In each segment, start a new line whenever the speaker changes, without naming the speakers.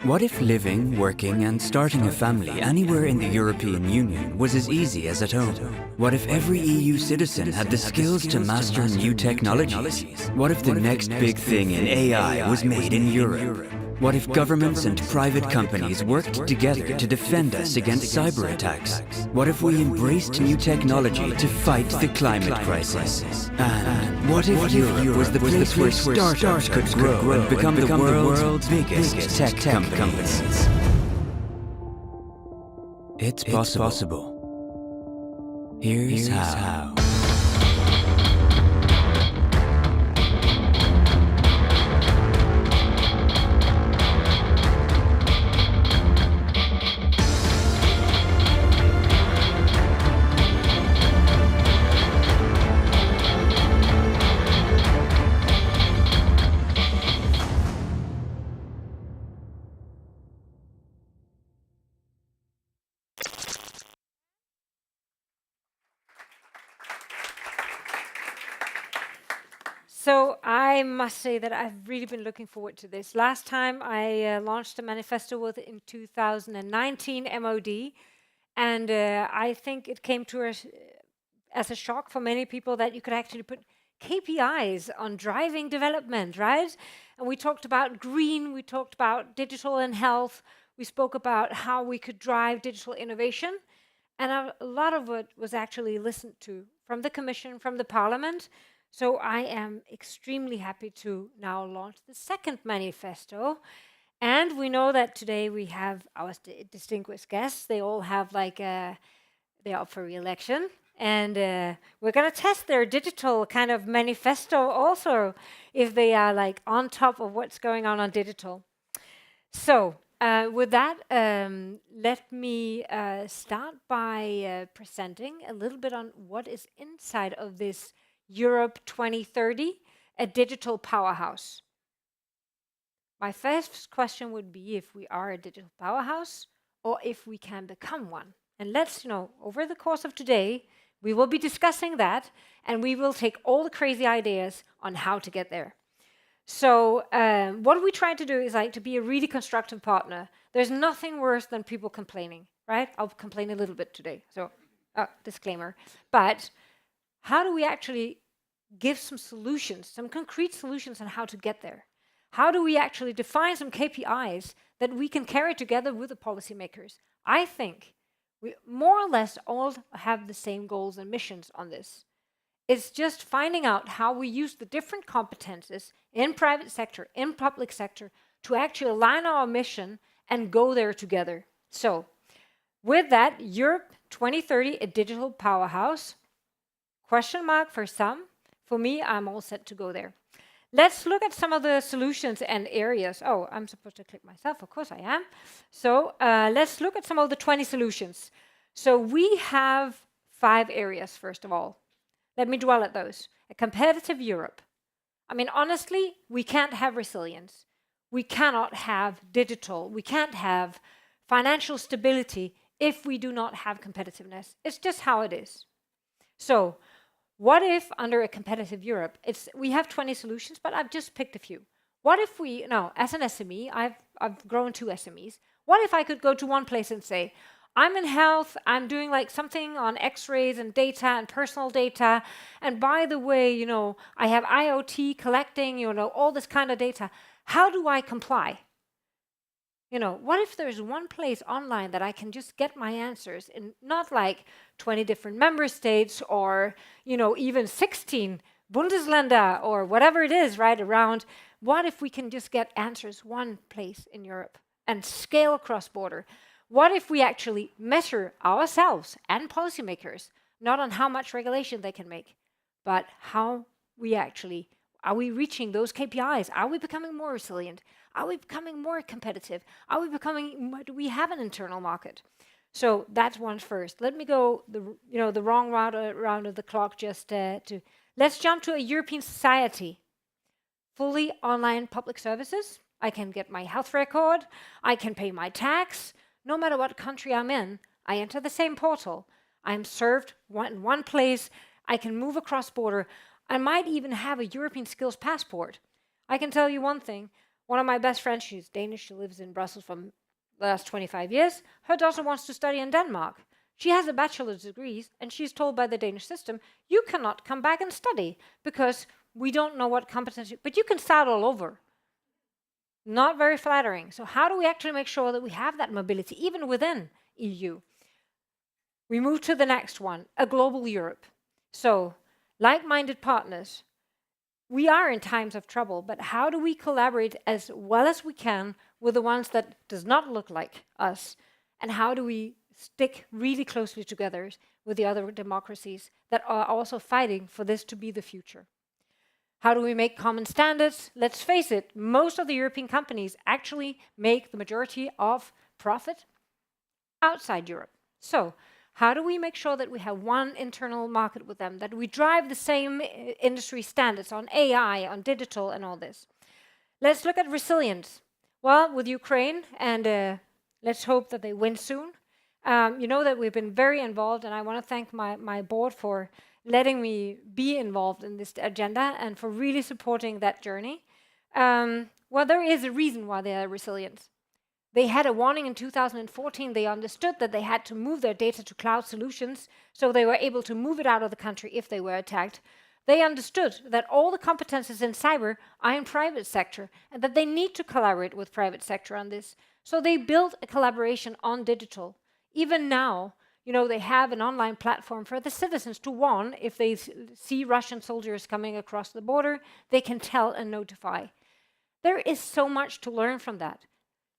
What if living, working and starting a family anywhere in the European Union was as easy as at home? What if every EU citizen had the skills to master new technologies? What if the next big thing in AI was made in Europe? What if governments and private companies worked together to defend us against cyber attacks? What if we embraced new technology to fight the climate crisis? And what if Europe was the place where startups could grow and become the world's biggest tech companies? It's possible. Here's how.
So I must say that I've really been looking forward to this. Last time I launched a manifesto was in 2019 MOD, and I think it came to us as a shock for many people that you could actually put KPIs on driving development, right? And we talked about green, we talked about digital and health, we spoke about how we could drive digital innovation, and a lot of it was actually listened to from the Commission, from the Parliament. So I am extremely happy to now launch the second manifesto. And we know that today we have our distinguished guests. They all have they're up for re-election. And we're going to test their digital kind of manifesto also, if they are like on top of what's going on digital. So with that, let me start by presenting a little bit on what is inside of this Europe 2030, a digital powerhouse. My first question would be if we are a digital powerhouse or if we can become one. And let's, over the course of today, we will be discussing that and we will take all the crazy ideas on how to get there. So what we try to do is to be a really constructive partner. There's nothing worse than people complaining, right? I'll complain a little bit today, so disclaimer. But how do we actually give some solutions, some concrete solutions on how to get there? How do we actually define some KPIs that we can carry together with the policymakers? I think we more or less all have the same goals and missions on this. It's just finding out how we use the different competences in private sector, in public sector, to actually align our mission and go there together. So with that, Europe 2030, a digital powerhouse. Question mark for some. For me, I'm all set to go there. Let's look at some of the solutions and areas. Oh, I'm supposed to click myself. Of course I am. So let's look at some of the 20 solutions. So we have 5 areas, first of all. Let me dwell at those. A competitive Europe. I mean, honestly, we can't have resilience. We cannot have digital. We can't have financial stability if we do not have competitiveness. It's just how it is. So what if under a competitive Europe, we have 20 solutions, but I've just picked a few. What if we, as an SME, I've grown 2 SMEs. What if I could go to one place and say, I'm in health, I'm doing something on x-rays and data and personal data. And by the way, I have IoT collecting, all this kind of data. How do I comply? What if there's one place online that I can just get my answers in not 20 different member states or, even 16 Bundesländer or whatever it is right around. What if we can just get answers one place in Europe and scale cross-border? What if we actually measure ourselves and policymakers, not on how much regulation they can make, but how we actually, are we reaching those KPIs? Are we becoming more resilient? Are we becoming more competitive? Do we have an internal market? So that's one first. Let me go the wrong round of the clock just let's jump to a European society. Fully online public services. I can get my health record. I can pay my tax. No matter what country I'm in, I enter the same portal. I'm served in one place. I can move across border. I might even have a European skills passport. I can tell you one thing. One of my best friends, she's Danish, she lives in Brussels for the last 25 years. Her daughter wants to study in Denmark. She has a bachelor's degree, and she's told by the Danish system, you cannot come back and study because we don't know what competency, but you can start all over. Not very flattering. So how do we actually make sure that we have that mobility, even within EU? We move to the next one, a global Europe. So, like-minded partners. We are in times of trouble, but how do we collaborate as well as we can with the ones that does not look like us? And how do we stick really closely together with the other democracies that are also fighting for this to be the future? How do we make common standards? Let's face it, most of the European companies actually make the majority of profit outside Europe. So, how do we make sure that we have one internal market with them, that we drive the same industry standards on AI, on digital, and all this? Let's look at resilience. Well, with Ukraine, and let's hope that they win soon. You know that we've been very involved, and I want to thank my board for letting me be involved in this agenda and for really supporting that journey. Well, there is a reason why they are resilient. They had a warning in 2014. They understood that they had to move their data to cloud solutions, so they were able to move it out of the country if they were attacked. They understood that all the competences in cyber are in private sector, and that they need to collaborate with private sector on this. So they built a collaboration on digital. Even now, you know, they have an online platform for the citizens to warn if they see Russian soldiers coming across the border, they can tell and notify. There is so much to learn from that.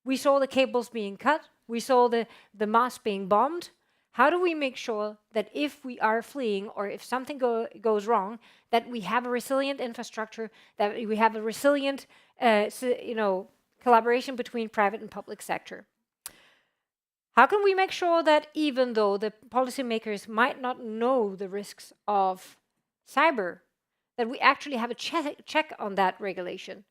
We saw the cables being cut. We saw the mosque being bombed. How do we make sure that if we are fleeing or if something goes wrong, that we have a resilient infrastructure, that we have a resilient collaboration between private and public sector? How can we make sure that even though the policymakers might not know the risks of cyber, that we actually have a check on that regulation?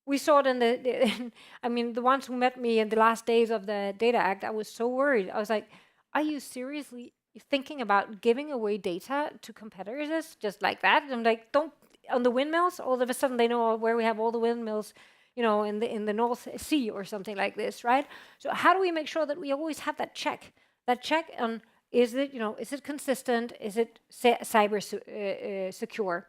We saw it in the ones who met me in the last days of the Data Act, I was so worried. I was like, are you seriously thinking about giving away data to competitors just like that? And I'm like, don't, on the windmills, all of a sudden they know where we have all the windmills, you know, in the North Sea or something like this, right? So how do we make sure that we always have that check on, is it consistent? Is it cyber secure?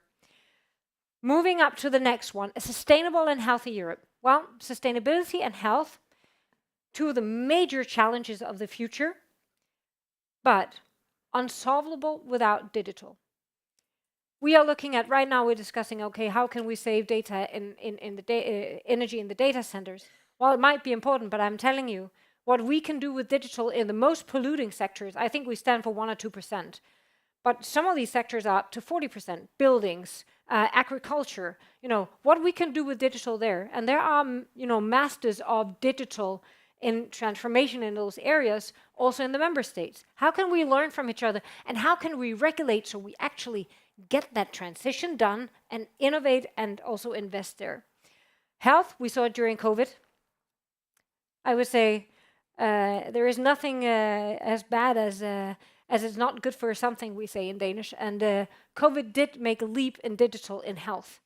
Moving up to the next one, a sustainable and healthy Europe. Well, sustainability and health, two of the major challenges of the future, but unsolvable without digital. We are looking at, right now we're discussing, okay, how can we save data in the energy in the data centers? Well, it might be important, but I'm telling you, what we can do with digital in the most polluting sectors, I think we stand for 1 or 2%. But some of these sectors are up to 40%, buildings, agriculture, you know, what we can do with digital there. And there are, masters of digital in transformation in those areas, also in the member states. How can we learn from each other? And how can we regulate so we actually get that transition done and innovate and also invest there? Health, we saw it during COVID. I would say there is nothing as bad as it's not good for something, we say in Danish. And COVID did make a leap in digital in health.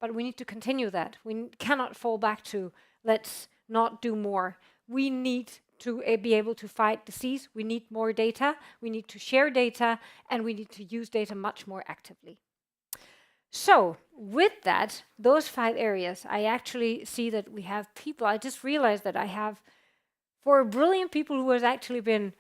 But we need to continue that. We cannot fall back to, let's not do more. We need to be able to fight disease. We need more data. We need to share data. And we need to use data much more actively. So with that, those 5 areas, I actually see that we have people. I just realized that I have 4 brilliant people who has actually been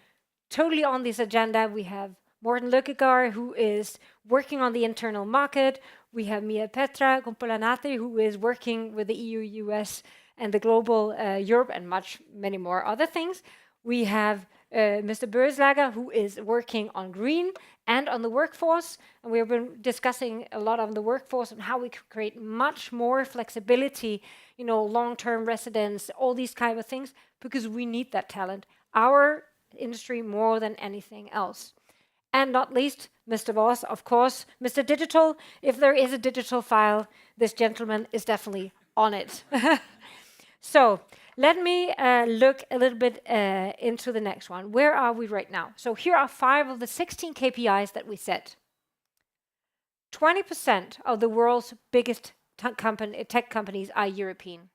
totally on this agenda. We have Morten Løkkegaard, who is working on the internal market. We have Mia Petra Kumpulanatri, who is working with the EU, US, and the global Europe, and many more other things. We have Mr. Börslager, who is working on green and on the workforce. And we've been discussing a lot on the workforce and how we could create much more flexibility, long-term residence, all these kind of things, because we need that talent. Our industry more than anything else. And not least, Mr. Voss, of course, Mr. Digital. If there is a digital file, this gentleman is definitely on it. So let me look a little bit into the next one. Where are we right now? So here are 5 of the 16 KPIs that we set. 20% of the world's biggest tech companies are European.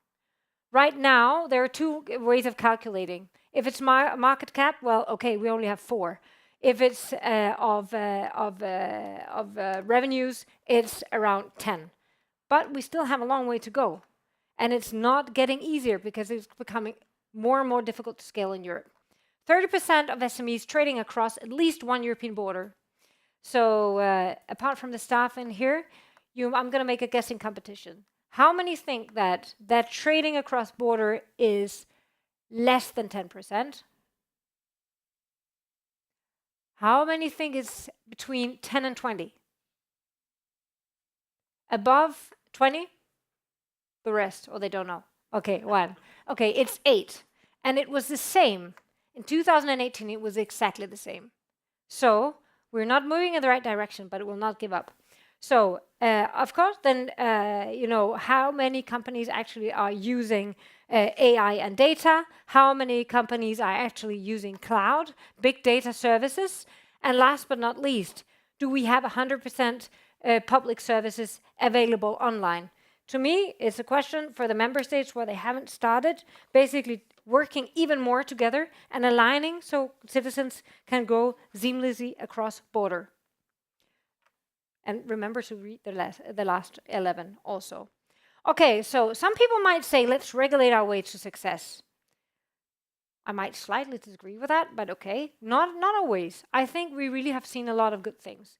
Right now, there are two ways of calculating. If it's market cap, well, okay, we only have 4. If it's of revenues, it's around 10. But we still have a long way to go. And it's not getting easier because it's becoming more and more difficult to scale in Europe. 30% of SMEs trading across at least one European border. So apart from the staff in here, I'm going to make a guessing competition. How many think that trading across border is less than 10%? How many think it's between 10 and 20? Above 20? The rest, or they don't know. Okay, 1. Okay, it's 8. And it was the same. In 2018, it was exactly the same. So we're not moving in the right direction, but it will not give up. So, of course, then, how many companies actually are using AI and data? How many companies are actually using cloud, big data services? And last but not least, do we have 100% public services available online? To me, it's a question for the member states where they haven't started, basically working even more together and aligning so citizens can go seamlessly across border. And remember to read the last 11 also. Okay, so some people might say, let's regulate our way to success. I might slightly disagree with that, but okay, not always. I think we really have seen a lot of good things.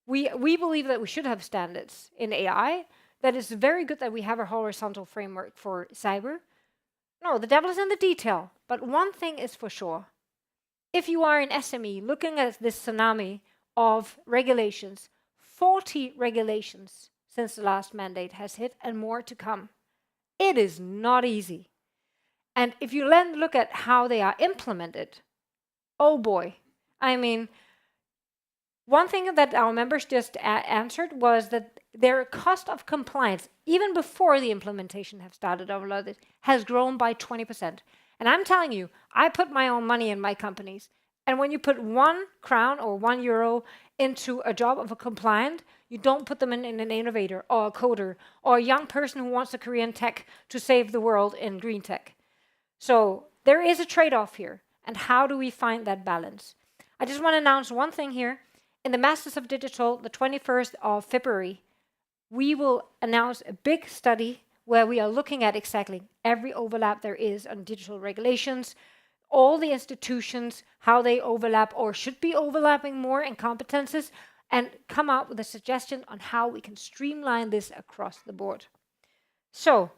We believe that we should have standards in AI, that it's very good that we have a horizontal framework for cyber. No, the devil is in the detail. But one thing is for sure. If you are an SME looking at this tsunami of regulations, 40 regulations since the last mandate has hit and more to come. It is not easy. And if you then look at how they are implemented, oh boy. I mean, one thing that our members just answered was that their cost of compliance, even before the implementation have started over this, has grown by 20%. And I'm telling you, I put my own money in my companies. And when you put 1 crown or €1 into a job of a compliant, you don't put them in an innovator or a coder or a young person who wants a career in tech to save the world in green tech. So there is a trade-off here. And how do we find that balance? I just want to announce one thing here. In the Masters of Digital, the 21st of February, we will announce a big study where we are looking at exactly every overlap there is on digital regulations, all the institutions, how they overlap or should be overlapping more in competences, and come out with a suggestion on how we can streamline this across the board. So,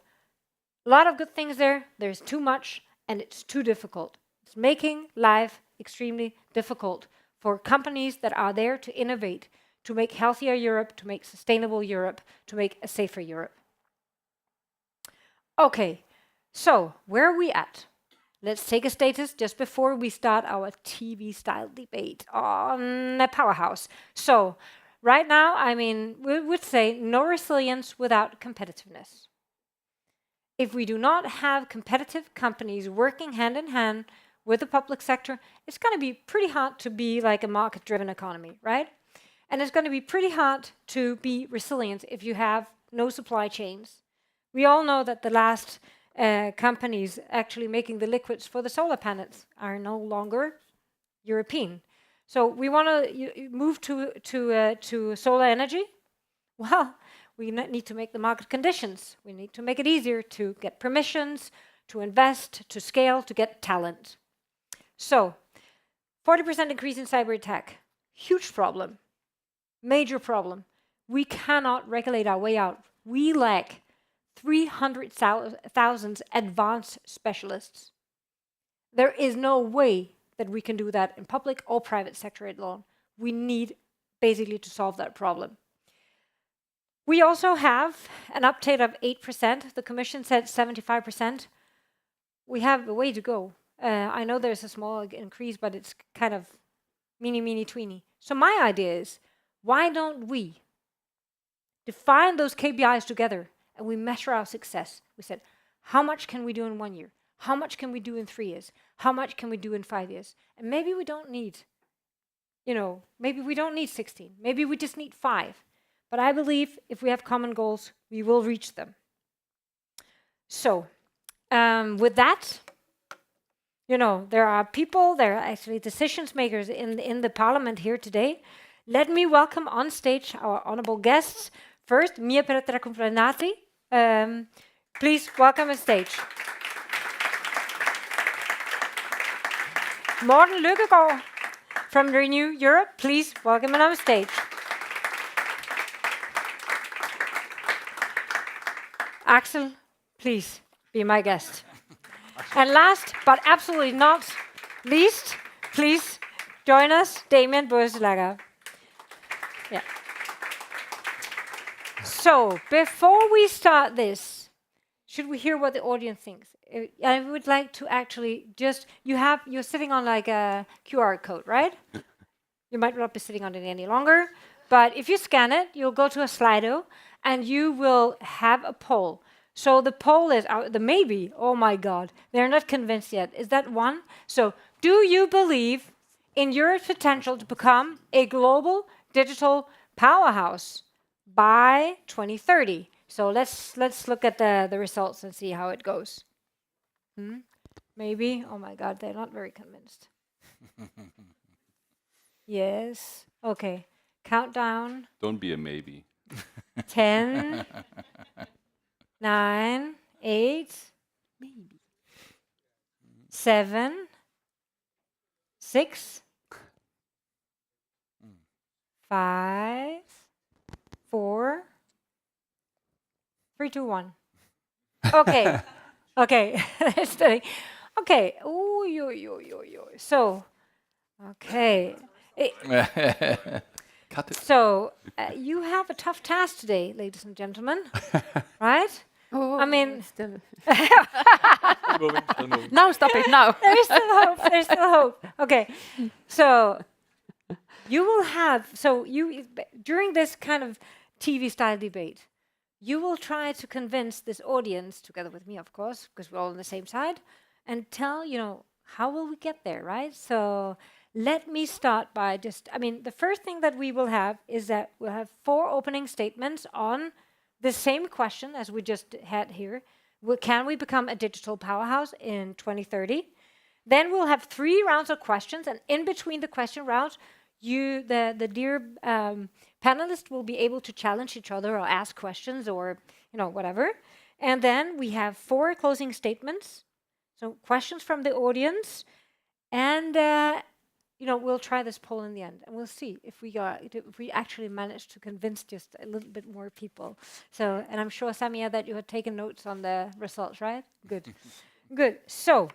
a lot of good things there. There's too much, and it's too difficult. It's making life extremely difficult for companies that are there to innovate, to make healthier Europe, to make sustainable Europe, to make a safer Europe. Okay, so where are we at? Let's take a status just before we start our TV-style debate on the Powerhouse. So right now, I mean, we would say no resilience without competitiveness. If we do not have competitive companies working hand in hand with the public sector, it's going to be pretty hard to be like a market-driven economy, right? And it's going to be pretty hard to be resilient if you have no supply chains. We all know that the last companies actually making the liquids for the solar panels are no longer European. So we want to move to solar energy. Well, we need to make the market conditions. We need to make it easier to get permissions, to invest, to scale, to get talent. So, 40% increase in cyber attack. Huge problem. Major problem. We cannot regulate our way out. We lack 300,000 advanced specialists. There is no way that we can do that in public or private sector alone. We need basically to solve that problem. We also have an uptake of 8%. The Commission said 75%. We have a way to go. I know there's a small increase, but it's kind of teeny. So my idea is, why don't we define those KPIs together and we measure our success? We said, how much can we do in 1 year? How much can we do in 3 years? How much can we do in 5 years? And maybe we don't need, maybe we don't need 16. Maybe we just need 5. But I believe if we have common goals, we will reach them. So, With that, you know, there are people, there are actually decision makers in the parliament here today. Let me welcome on stage our honorable guests. First, Mia Petra Kumplanati. Please welcome on stage. Morten Lykkegaard from Renew Europe, please welcome him on stage. Axel, please be my guest. And last, but absolutely not least, please join us, Damien Boeslager. Yeah. So, before we start this, should we hear what the audience thinks? I would like to actually just, you're sitting on like a QR code, right? You might not be sitting on it any longer, but if you scan it, you'll go to a Slido and you will have a poll. So the poll is the maybe, oh my God, they're not convinced yet. Is that one? So do you believe in Europe's potential to become a global digital powerhouse by 2030? So let's look at the results and see how it goes. Maybe, oh my God, they're not very convinced. Yes, okay, countdown.
Don't be a maybe.
10, 9, 8, maybe 7, 6, 5, 4, 3, 2, 1. Okay, okay, okay. Ooh, so, okay.
Cut it.
So, you have a tough task today, ladies and gentlemen, right?
Oh,
I mean,
still.
Moving.
Now stop it now.
There's still hope. There's still hope. Okay, so you will have during this kind of TV style debate, you will try to convince this audience, together with me, of course, because we're all on the same side, and tell how will we get there, right? So let me start by the first thing that we will have is that we'll have 4 opening statements on the same question as we just had here. Can we become a digital powerhouse in 2030? Then we'll have 3 rounds of questions, and in between the question rounds, the dear panelists will be able to challenge each other or ask questions or whatever. And then we have 4 closing statements, so questions from the audience, and we'll try this poll in the end, and we'll see if we actually manage to convince just a little bit more people. So, and I'm sure, Samia, that you had taken notes on the results, right? Good. Good. So,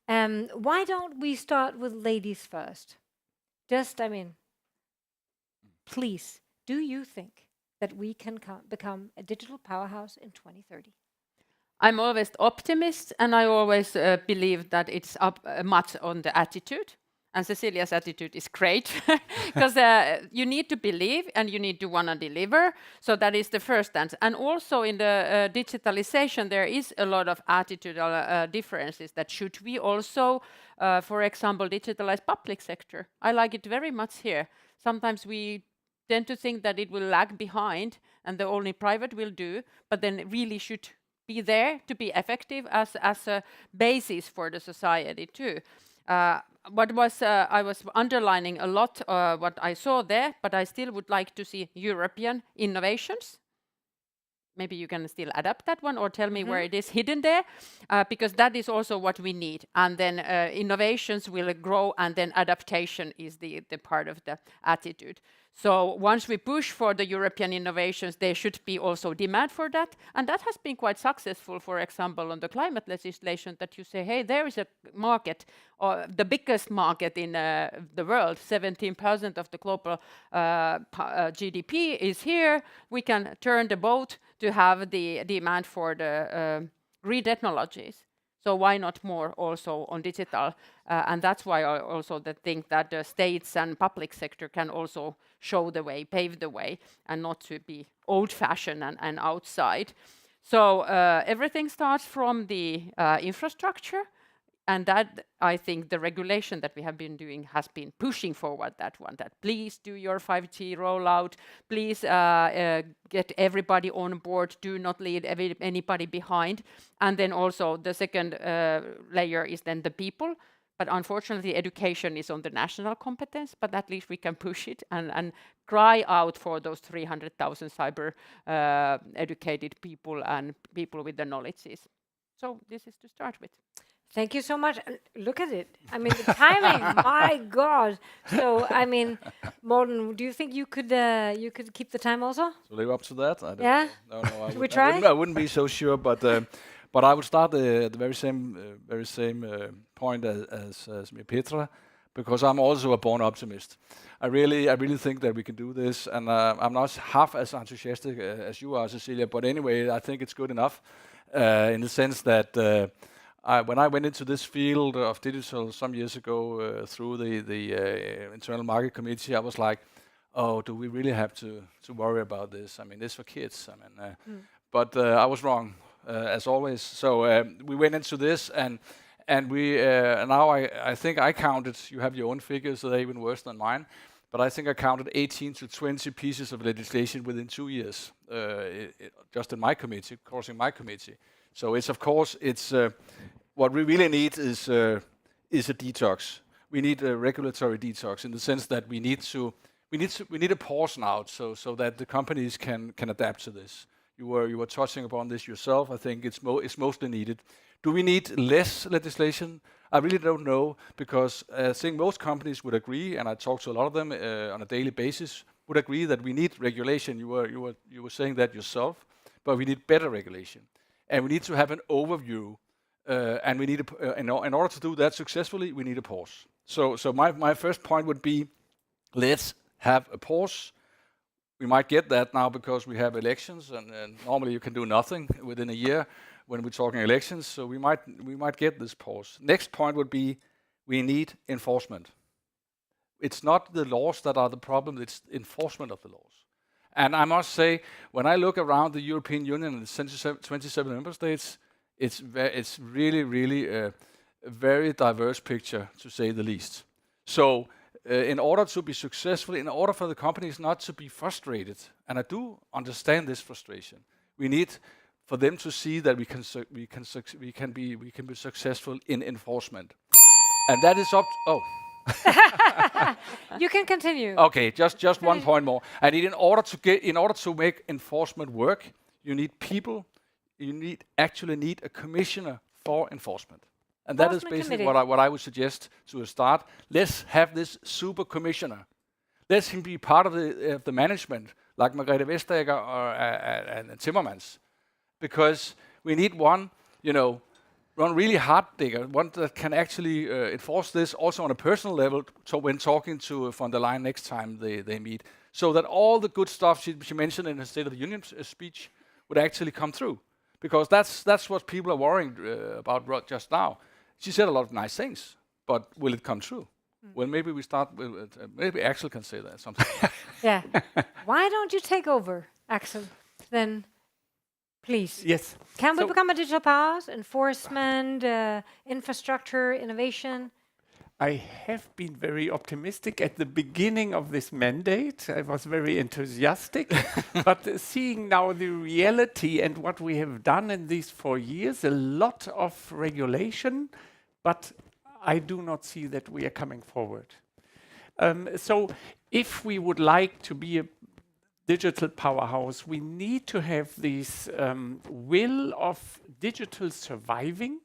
why don't we start with ladies first? Please, do you think that we can become a digital powerhouse in 2030?
I'm always optimist, and I always believe that it's up much on the attitude. And Cecilia's attitude is great because you need to believe and you need to want to deliver. So that is the first answer. And also in the digitalization, there is a lot of attitudinal differences that should we also, for example, digitalize public sector. I like it very much here. Sometimes we tend to think that it will lag behind and the only private will do, but then it really should be there to be effective as a basis for the society too. I was underlining a lot what I saw there, but I still would like to see European innovations. Maybe you can still adapt that one or tell me where it is hidden there, because that is also what we need. And then innovations will grow, and then adaptation is the part of the attitude. So once we push for the European innovations, there should be also demand for that. And that has been quite successful, for example, on the climate legislation, that you say, hey, there is a market, or the biggest market in the world, 17% of the global GDP is here. We can turn the boat to have the demand for the green technologies. So why not more also on digital? And that's why I also think that the states and public sector can also show the way, pave the way, and not to be old-fashioned and outside. So everything starts from the infrastructure, And that, I think, the regulation that we have been doing has been pushing forward that one, that please do your 5G rollout, please get everybody on board, do not leave anybody behind. And then also the second layer is then the people. But unfortunately, education is on the national competence, but at least we can push it and cry out for those 300,000 cyber educated people and people with the knowledges. So this is to start with.
Thank you so much. Look at it. I mean, the timing. My God. So, I mean, Morten, do you think you could keep the time also?
To live up to that? I don't
Yeah.
know. No,
Should we try?
I wouldn't be so sure, but I would start at the very same point as me, Petra, because I'm also a born optimist. I really think that we can do this, and I'm not half as enthusiastic as you are, Cecilia. But anyway, I think it's good enough in the sense that. When I went into this field of digital some years ago through the internal market committee, I was like, "Oh, do we really have to worry about this? I mean, this for kids." I mean, but I was wrong as always. So we went into this, and we now I think I counted. You have your own figures, so they're even worse than mine. But I think I counted 18 to 20 pieces of legislation within 2 years, just in my committee, crossing my committee. So it's of course what we really need is a detox. We need a regulatory detox in the sense that we need a pause now, so that the companies can adapt to this. You were touching upon this yourself. I think it's mostly needed. Do we need less legislation? I really don't know, because I think most companies would agree, and I talk to a lot of them on a daily basis, would agree that we need regulation. You were saying that yourself, but we need better regulation. And we need to have an overview, and we need in order to do that successfully, we need a pause. So my first point would be, let's have a pause. We might get that now because we have elections, and normally you can do nothing within a year when we're talking elections. So we might get this pause. Next point would be, we need enforcement. It's not the laws that are the problem; it's enforcement of the laws. And I must say, when I look around the European Union and the 27 member states, it's really a very diverse picture, to say the least. So in order to be successful, in order for the companies not to be frustrated, and I do understand this frustration, we need for them to see that we can be successful in enforcement. And that is up to,
You can continue.
Okay, just one point more. And in order to make enforcement work, you need people. You actually need a commissioner for enforcement, and that is basically what I would suggest to a start. Let's have this super commissioner. Let him be part of the management, like Margrethe Vestager and Timmermans, because we need one really hard digger, one that can actually enforce this also on a personal level, so when talking to von der Leyen next time they meet, so that all the good stuff she mentioned in her State of the Union speech would actually come through. Because that's what people are worrying about just now. She said a lot of nice things, but will it come true? Well, maybe we start with, maybe Axel can say that something.
Yeah. Why don't you take over, Axel, then? Please.
Yes.
Can we become a digital powerhouse? Enforcement, infrastructure, innovation?
I have been very optimistic at the beginning of this mandate. I was very enthusiastic. But seeing now the reality and what we have done in these 4 years, a lot of regulation, but I do not see that we are coming forward. So if we would like to be a digital powerhouse, we need to have this will of digital surviving.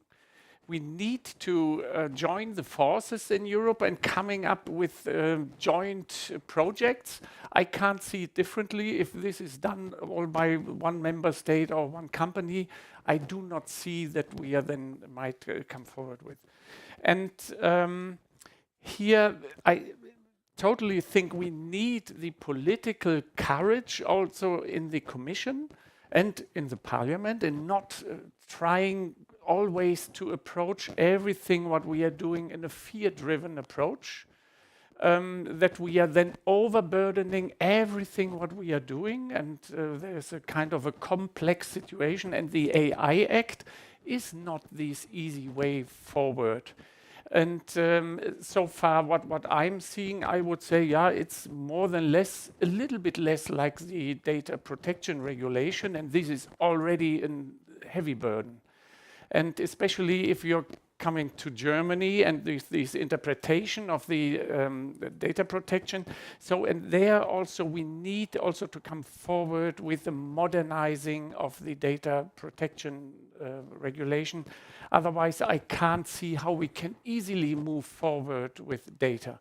We need to join the forces in Europe and coming up with joint projects. I can't see it differently. If this is done all by one member state or one company, I do not see that we are then might come forward with. And here I totally think we need the political courage also in the Commission and in the Parliament, and not trying always to approach everything what we are doing in a fear-driven approach, that we are then overburdening everything what we are doing, and there's a kind of a complex situation, and the AI Act is not this easy way forward. And so far, what I'm seeing, I would say, yeah, it's more than less, a little bit less like the data protection regulation, and this is already a heavy burden. And especially if you're coming to Germany and this interpretation of the data protection. So, and there also we need also to come forward with the modernizing of the data protection regulation. Otherwise, I can't see how we can easily move forward with data.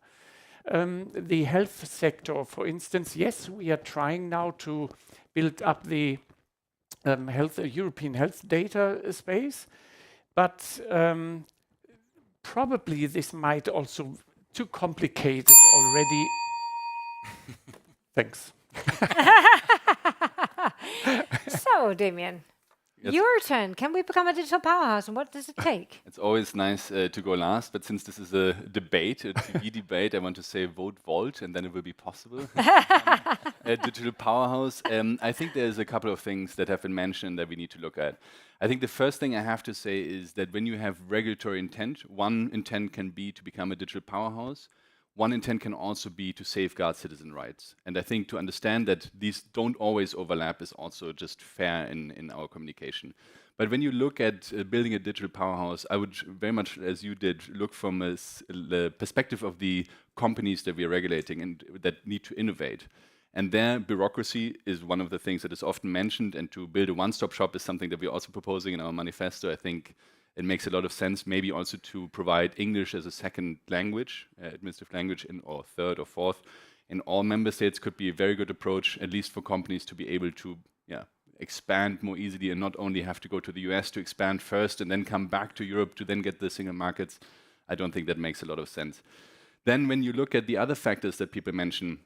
The health sector, for instance, yes, we are trying now to build up the European health data space, but probably this might also too complicated already. Thanks.
So, Damien,
Yes.
your turn. Can we become a digital powerhouse, and what does it take?
It's always nice to go last, but since this is a debate, a TV debate, I want to say vote Volt, and then it will be possible. A digital powerhouse. I think there's a couple of things that have been mentioned that we need to look at. I think the first thing I have to say is that when you have regulatory intent, one intent can be to become a digital powerhouse. One intent can also be to safeguard citizen rights. And I think to understand that these don't always overlap is also just fair in our communication. But when you look at building a digital powerhouse, I would very much, as you did, look from the perspective of the companies that we are regulating and that need to innovate. And their bureaucracy is one of the things that is often mentioned, and to build a one-stop shop is something that we're also proposing in our manifesto. I think it makes a lot of sense, maybe also to provide English as a second language, administrative language, or third or fourth in all member states could be a very good approach, at least for companies to be able to expand more easily and not only have to go to the US to expand first and then come back to Europe to then get the single markets. I don't think that makes a lot of sense. Then when you look at the other factors that people mention,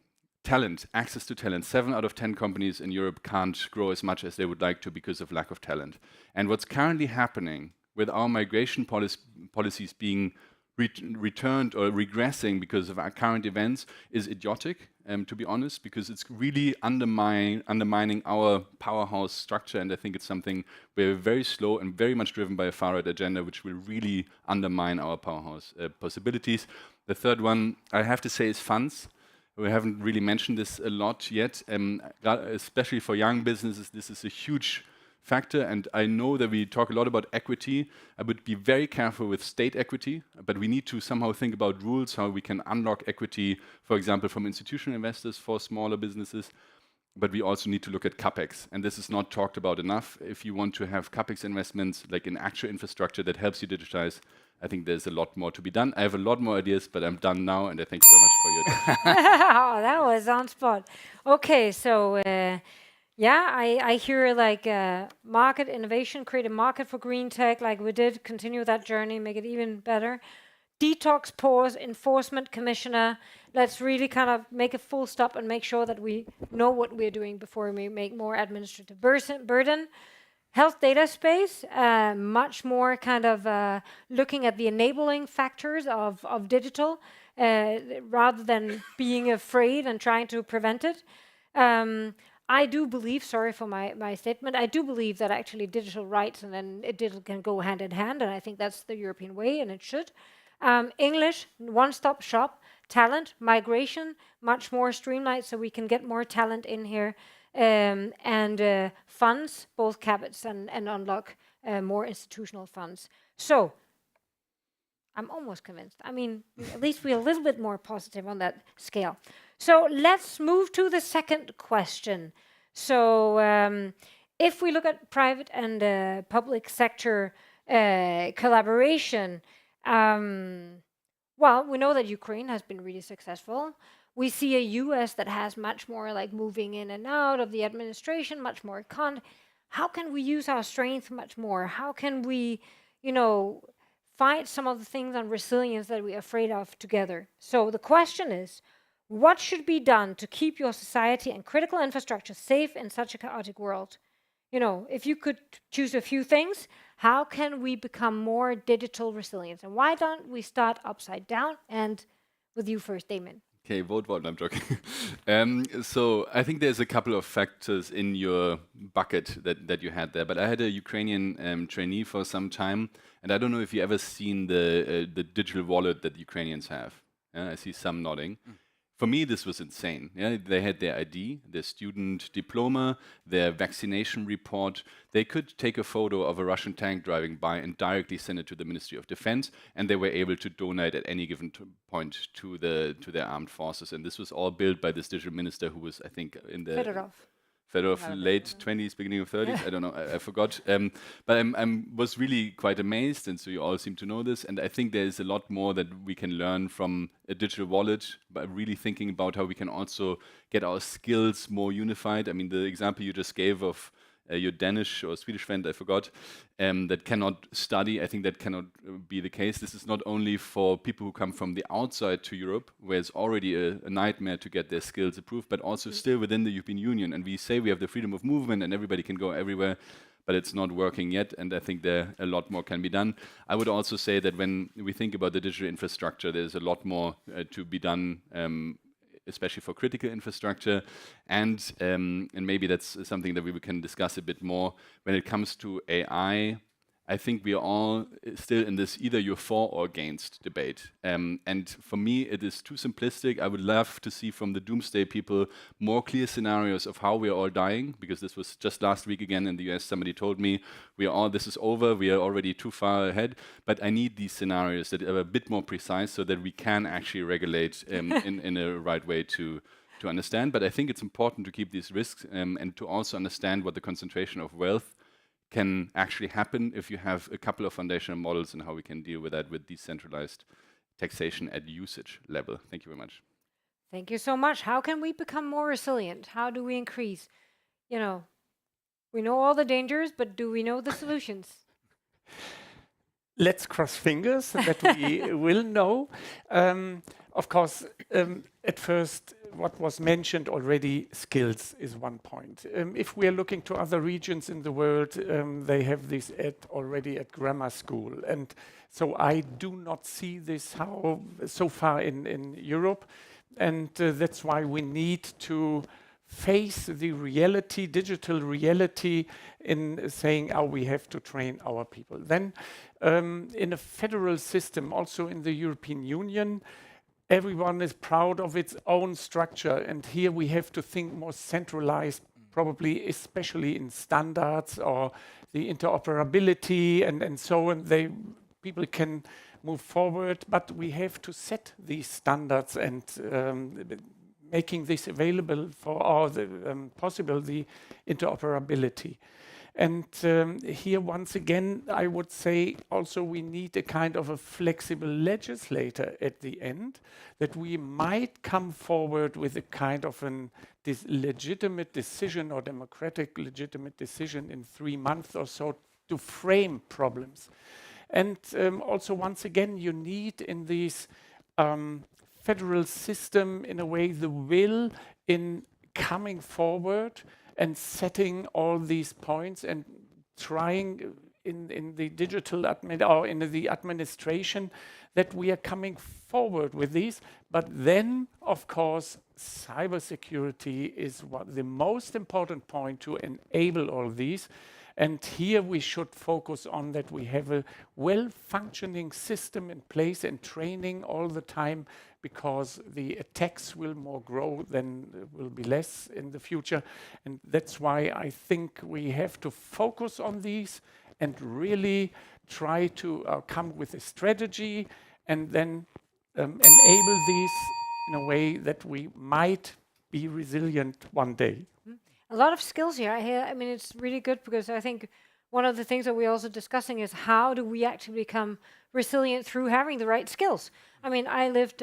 talent, access to talent. 7 out of 10 companies in Europe can't grow as much as they would like to because of lack of talent. And what's currently happening with our migration policies being returned or regressing because of our current events is idiotic, to be honest, because it's really undermining our powerhouse structure. And I think it's something we're very slow and very much driven by a far-right agenda, which will really undermine our powerhouse possibilities. The third one, I have to say, is funds. We haven't really mentioned this a lot yet, especially for young businesses. This is a huge factor, and I know that we talk a lot about equity. I would be very careful with state equity, but we need to somehow think about rules, how we can unlock equity, for example, from institutional investors for smaller businesses. But we also need to look at CapEx, and this is not talked about enough. If you want to have CapEx investments, like in actual infrastructure that helps you digitize, I think there's a lot more to be done. I have a lot more ideas, but I'm done now, and I thank you very much for your time.
Oh, that was on spot. Okay, so I hear like market innovation, create a market for green tech, like we did, continue that journey, make it even better. Detox, pause, enforcement commissioner. Let's really kind of make a full stop and make sure that we know what we're doing before we make more administrative burden. Health data space, much more kind of looking at the enabling factors of digital rather than being afraid and trying to prevent it. I do believe, sorry for my statement, I do believe that actually digital rights and then digital can go hand in hand, and I think that's the European way, and it should. English, one-stop shop, talent, migration, much more streamlined so we can get more talent in here. And funds, both CapEx and unlock more institutional funds. So, I'm almost convinced. I mean, at least we're a little bit more positive on that scale. So, let's move to the second question. So, if we look at private and public sector collaboration, well, we know that Ukraine has been really successful. We see a US that has much more like moving in and out of the administration, much more how can we use our strength much more? How can we, fight some of the things on resilience that we're afraid of together? So the question is, what should be done to keep your society and critical infrastructure safe in such a chaotic world? If you could choose a few things, how can we become more digital resilient? And why don't we start upside down? And with you first, Damon.
Okay, vote Volt. I'm joking. So I think there's a couple of factors in your bucket that you had there. But I had a Ukrainian trainee for some time, and I don't know if you ever seen the digital wallet that Ukrainians have. I see some nodding. For me, this was insane. Yeah, they had their ID, their student diploma, their vaccination report. They could take a photo of a Russian tank driving by and directly send it to the Ministry of Defense, and they were able to donate at any given point to their armed forces. And this was all built by this digital minister who was, I think, in the Fedorov, late 20s, beginning of 30s. I don't know, I forgot. But I was really quite amazed, and so you all seem to know this. And I think there is a lot more that we can learn from a digital wallet by really thinking about how we can also get our skills more unified. I mean, the example you just gave of your Danish or Swedish friend, I forgot, that cannot study. I think that cannot be the case. This is not only for people who come from the outside to Europe, where it's already a nightmare to get their skills approved, but also still within the European Union. And we say we have the freedom of movement and everybody can go everywhere, but it's not working yet. And I think there a lot more can be done. I would also say that when we think about the digital infrastructure, there's a lot more to be done, especially for critical infrastructure, and maybe that's something that we can discuss a bit more. When it comes to AI, I think we are all still in this either you're for or against debate. And for me, it is too simplistic. I would love to see from the doomsday people more clear scenarios of how we are all dying, because this was just last week again in the US, somebody told me, this is over, we are already too far ahead. But I need these scenarios that are a bit more precise so that we can actually regulate in a right way to understand. But I think it's important to keep these risks and to also understand what the concentration of wealth can actually happen if you have a couple of foundational models and how we can deal with that with decentralized taxation at usage level. Thank you very much.
Thank you so much. How can we become more resilient? How do we increase? We know all the dangers, but do we know the solutions?
Let's cross fingers that we will know. Of course, at first, what was mentioned already, skills is one point. If we are looking to other regions in the world, they have this already at grammar school. And so I do not see this so far in Europe. And that's why we need to face the reality, digital reality, in saying, we have to train our people. Then in a federal system, also in the European Union, everyone is proud of its own structure. And here we have to think more centralized, probably especially in standards or the interoperability and so on. People can move forward, but we have to set these standards and making this available for all the possible, the interoperability. And here, once again, I would say also we need a kind of a flexible legislator at the end, that we might come forward with a kind of this legitimate decision or democratic legitimate decision in 3 months or so to frame problems. And also, once again, you need in this federal system, in a way, the will in coming forward and setting all these points and trying in the digital or in the administration that we are coming forward with these. But then, of course, cybersecurity is the most important point to enable all these. And here we should focus on that we have a well-functioning system in place and training all the time, because the attacks will more grow than will be less in the future. And that's why I think we have to focus on these and really try to come with a strategy and then enable these in a way that we might be resilient one day.
A lot of skills here. I mean, it's really good, because I think one of the things that we're also discussing is how do we actually become resilient through having the right skills. I mean, I lived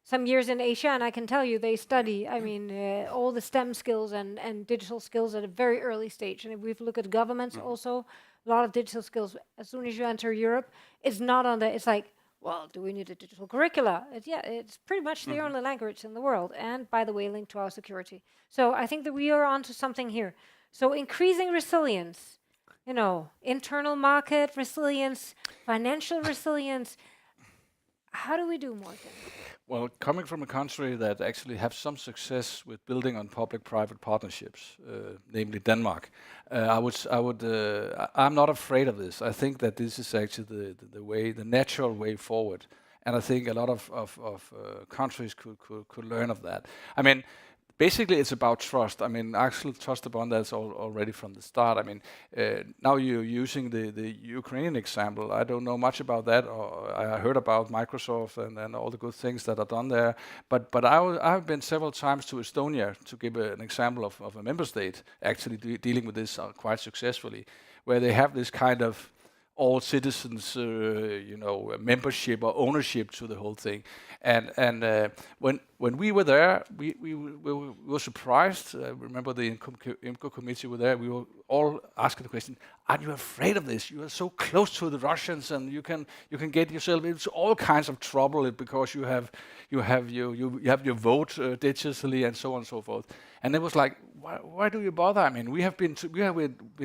some years in Asia, and I can tell you they study, all the STEM skills and digital skills at a very early stage. And if we look at governments also, a lot of digital skills. As soon as you enter Europe, it's not on it's like, well, do we need a digital curricula? It's pretty much the only language in the world. And by the way, linked to our security. So I think that we are onto something here. So increasing resilience, internal market resilience, financial resilience. How do we do more things?
Well, coming from a country that actually have some success with building on public-private partnerships, namely Denmark, I'm not afraid of this. I think that this is actually the natural way forward, and I think a lot of countries could learn of that. I mean, basically, it's about trust. I mean, Axel touched upon that already from the start. I mean, now you're using the Ukrainian example. I don't know much about that. Or I heard about Microsoft and all the good things that are done there. But I've been several times to Estonia to give an example of a member state actually dealing with this quite successfully, where they have this kind of all citizens, membership or ownership to the whole thing, and when we were there, we were surprised. I remember the IMCO committee were there. We were all asking the question: are you afraid of this? You are so close to the Russians, and you can get yourself into all kinds of trouble because you have your vote digitally and so on and so forth. And it was like, why do you bother? I mean, we have been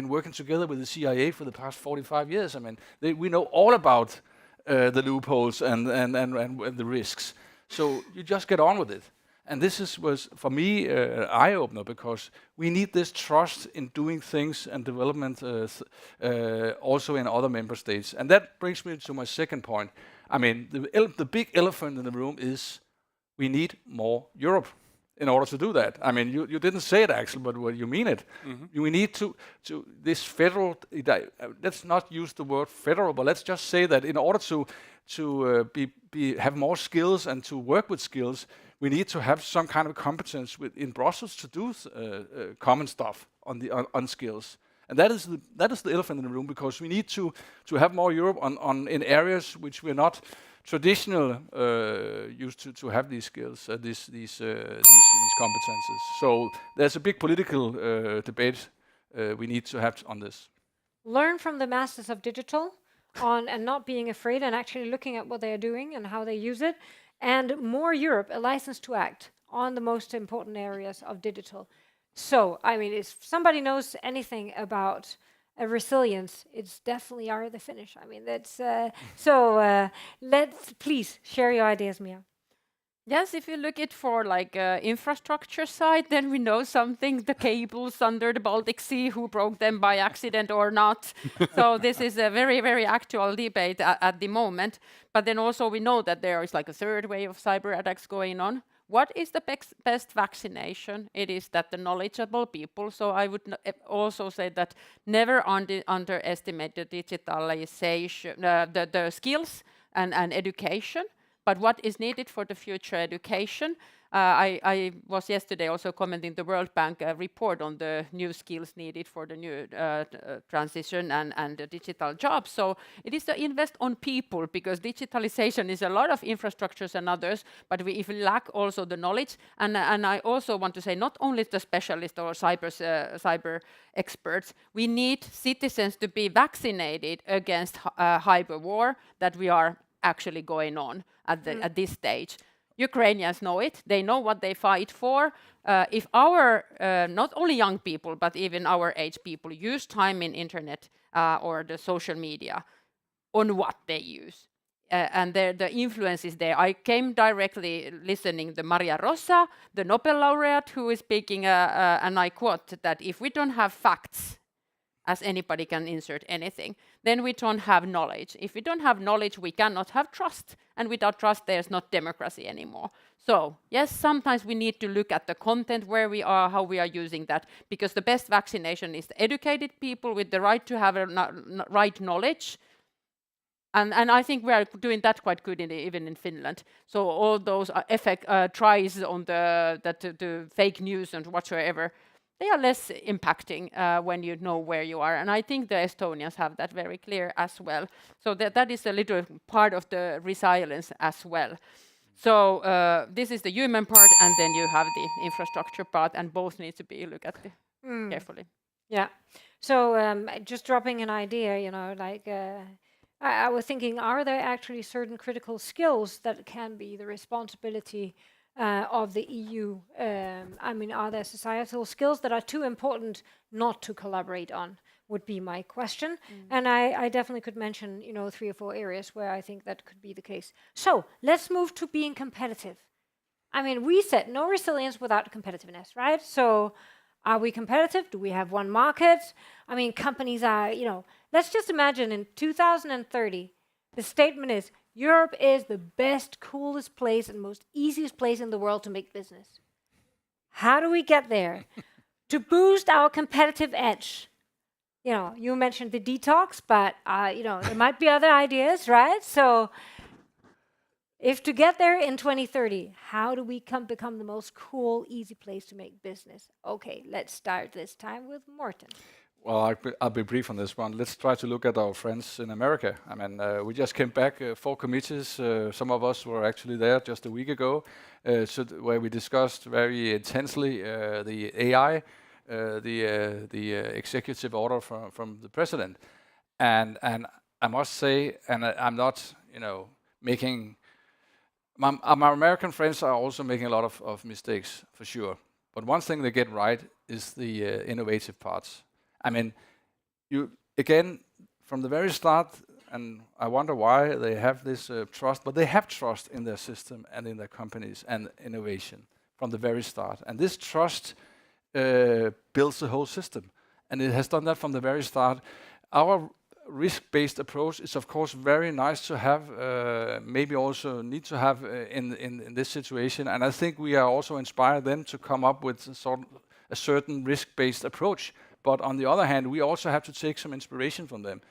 working together with the CIA for the past 45 years. I mean, we know all about the loopholes and the risks. So you just get on with it. And this was for me an eye-opener, because we need this trust in doing things and development also in other member states. And that brings me to my second point. I mean, the big elephant in the room is we need more Europe in order to do that. I mean, you didn't say it, Axel, but well, you mean it. Mm-hmm. We need to this federal. Let's not use the word federal, but let's just say that in order to have more skills and to work with skills, we need to have some kind of competence in Brussels to do common stuff on skills. And that is the elephant in the room, because we need to have more Europe in areas which we're not traditional used to have these skills, these competences. So there's a big political debate we need to have on this.
Learn from the masters of digital and not being afraid and actually looking at what they are doing and how they use it. And more Europe, a license to act on the most important areas of digital. So, I mean, if somebody knows anything about resilience, it's definitely are the Finnish. I mean, that's let's please share your ideas, Mia.
Yes, if you look at for like infrastructure side, then we know something, the cables under the Baltic Sea, who broke them by accident or not. So this is a very, very actual debate at the moment. But then also we know that there is like a third wave of cyber attacks going on. What is the best vaccination? It is that the knowledgeable people. So I would also say that never underestimate the digitalization, the skills and education. But what is needed for the future education? I was yesterday also commenting the World Bank report on the new skills needed for the new transition and the digital jobs. So it is to invest on people, because digitalization is a lot of infrastructures and others, but if we lack also the knowledge, and I also want to say not only the specialists or cyber experts, we need citizens to be vaccinated against cyber war that we are actually going on at this stage. Ukrainians know it. They know what they fight for. If our, not only young people, but even our age people use time in internet or the social media on what they use, and the influence is there. I came directly listening to Maria Rosa, the Nobel laureate, who is speaking, and I quote, that if we don't have facts, as anybody can insert anything, then we don't have knowledge. If we don't have knowledge, we cannot have trust. And without trust, there's not democracy anymore. So, yes, sometimes we need to look at the content, where we are, how we are using that, because the best vaccination is the educated people with the right to have right knowledge. And I think we are doing that quite good even in Finland. So all those tries on the fake news and whatsoever, they are less impacting when you know where you are. And I think the Estonians have that very clear as well. So that is a little part of the resilience as well. So this is the human part, and then you have the infrastructure part, and both need to be looked at carefully.
Yeah. So just dropping an idea, like I was thinking, are there actually certain critical skills that can be the responsibility of the EU? I mean, are there societal skills that are too important not to collaborate on? would be my question. And I definitely could mention, 3 or 4 areas where I think that could be the case. So let's move to being competitive. I mean, we said no resilience without competitiveness, right? So are we competitive? Do we have one market? I mean, companies are, let's just imagine in 2030, the statement is, Europe is the best, coolest place and most easiest place in the world to make business. How do we get there? To boost our competitive edge. You mentioned the detox, but, there might be other ideas, right? So if to get there in 2030, how do we become the most cool, easy place to make business? Okay, let's start this time with Morten.
Well, I'll be brief on this one. Let's try to look at our friends in America. I mean, we just came back, 4 committees. Some of us were actually there just a week ago, where we discussed very intensely the AI, the executive order from the president. And I must say, and I'm not, making... My American friends are also making a lot of mistakes, for sure. But one thing they get right is the innovative parts. I mean, again, from the very start, and I wonder why they have this trust, but they have trust in their system and in their companies and innovation from the very start. And this trust builds the whole system. And it has done that from the very start. Our risk-based approach is, of course, very nice to have, maybe also need to have in this situation. And I think we are also inspired then to come up with a certain risk-based approach. But on the other hand, we also have to take some inspiration from them.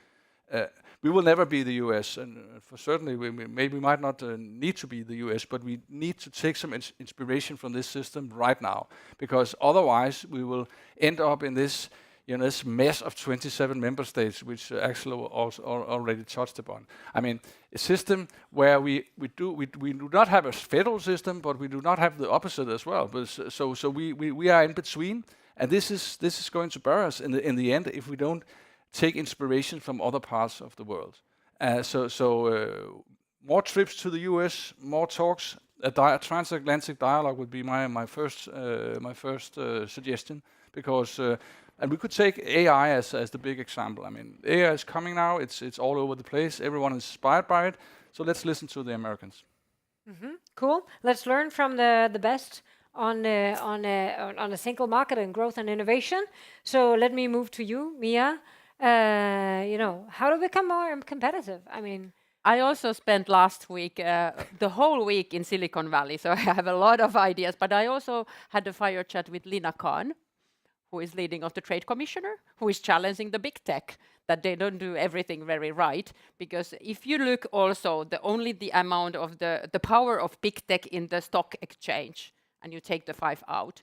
We will never be the US, and for certainly we might not need to be the US, but we need to take some inspiration from this system right now, because otherwise we will end up in this, this mess of 27 member states, which Axel also already touched upon. I mean, a system where we do not have a federal system, but we do not have the opposite as well. But so we are in between. And this is going to bury us in the end if we don't take inspiration from other parts of the world. More trips to the US, more talks, a transatlantic dialogue would be my first suggestion, because and we could take AI as the big example. I mean, AI is coming now; it's all over the place. Everyone is inspired by it. So let's listen to the Americans.
Cool. Let's learn from the best on a single market and growth and innovation. So let me move to you, Mia. How to become more competitive? I mean,
I also spent last week, the whole week in Silicon Valley, so I have a lot of ideas. But I also had a fire chat with Lina Khan, who is leading of the Trade Commissioner, who is challenging the big tech that they don't do everything very right. Because if you look also only the amount of the power of big tech in the stock exchange, and you take the 5 out,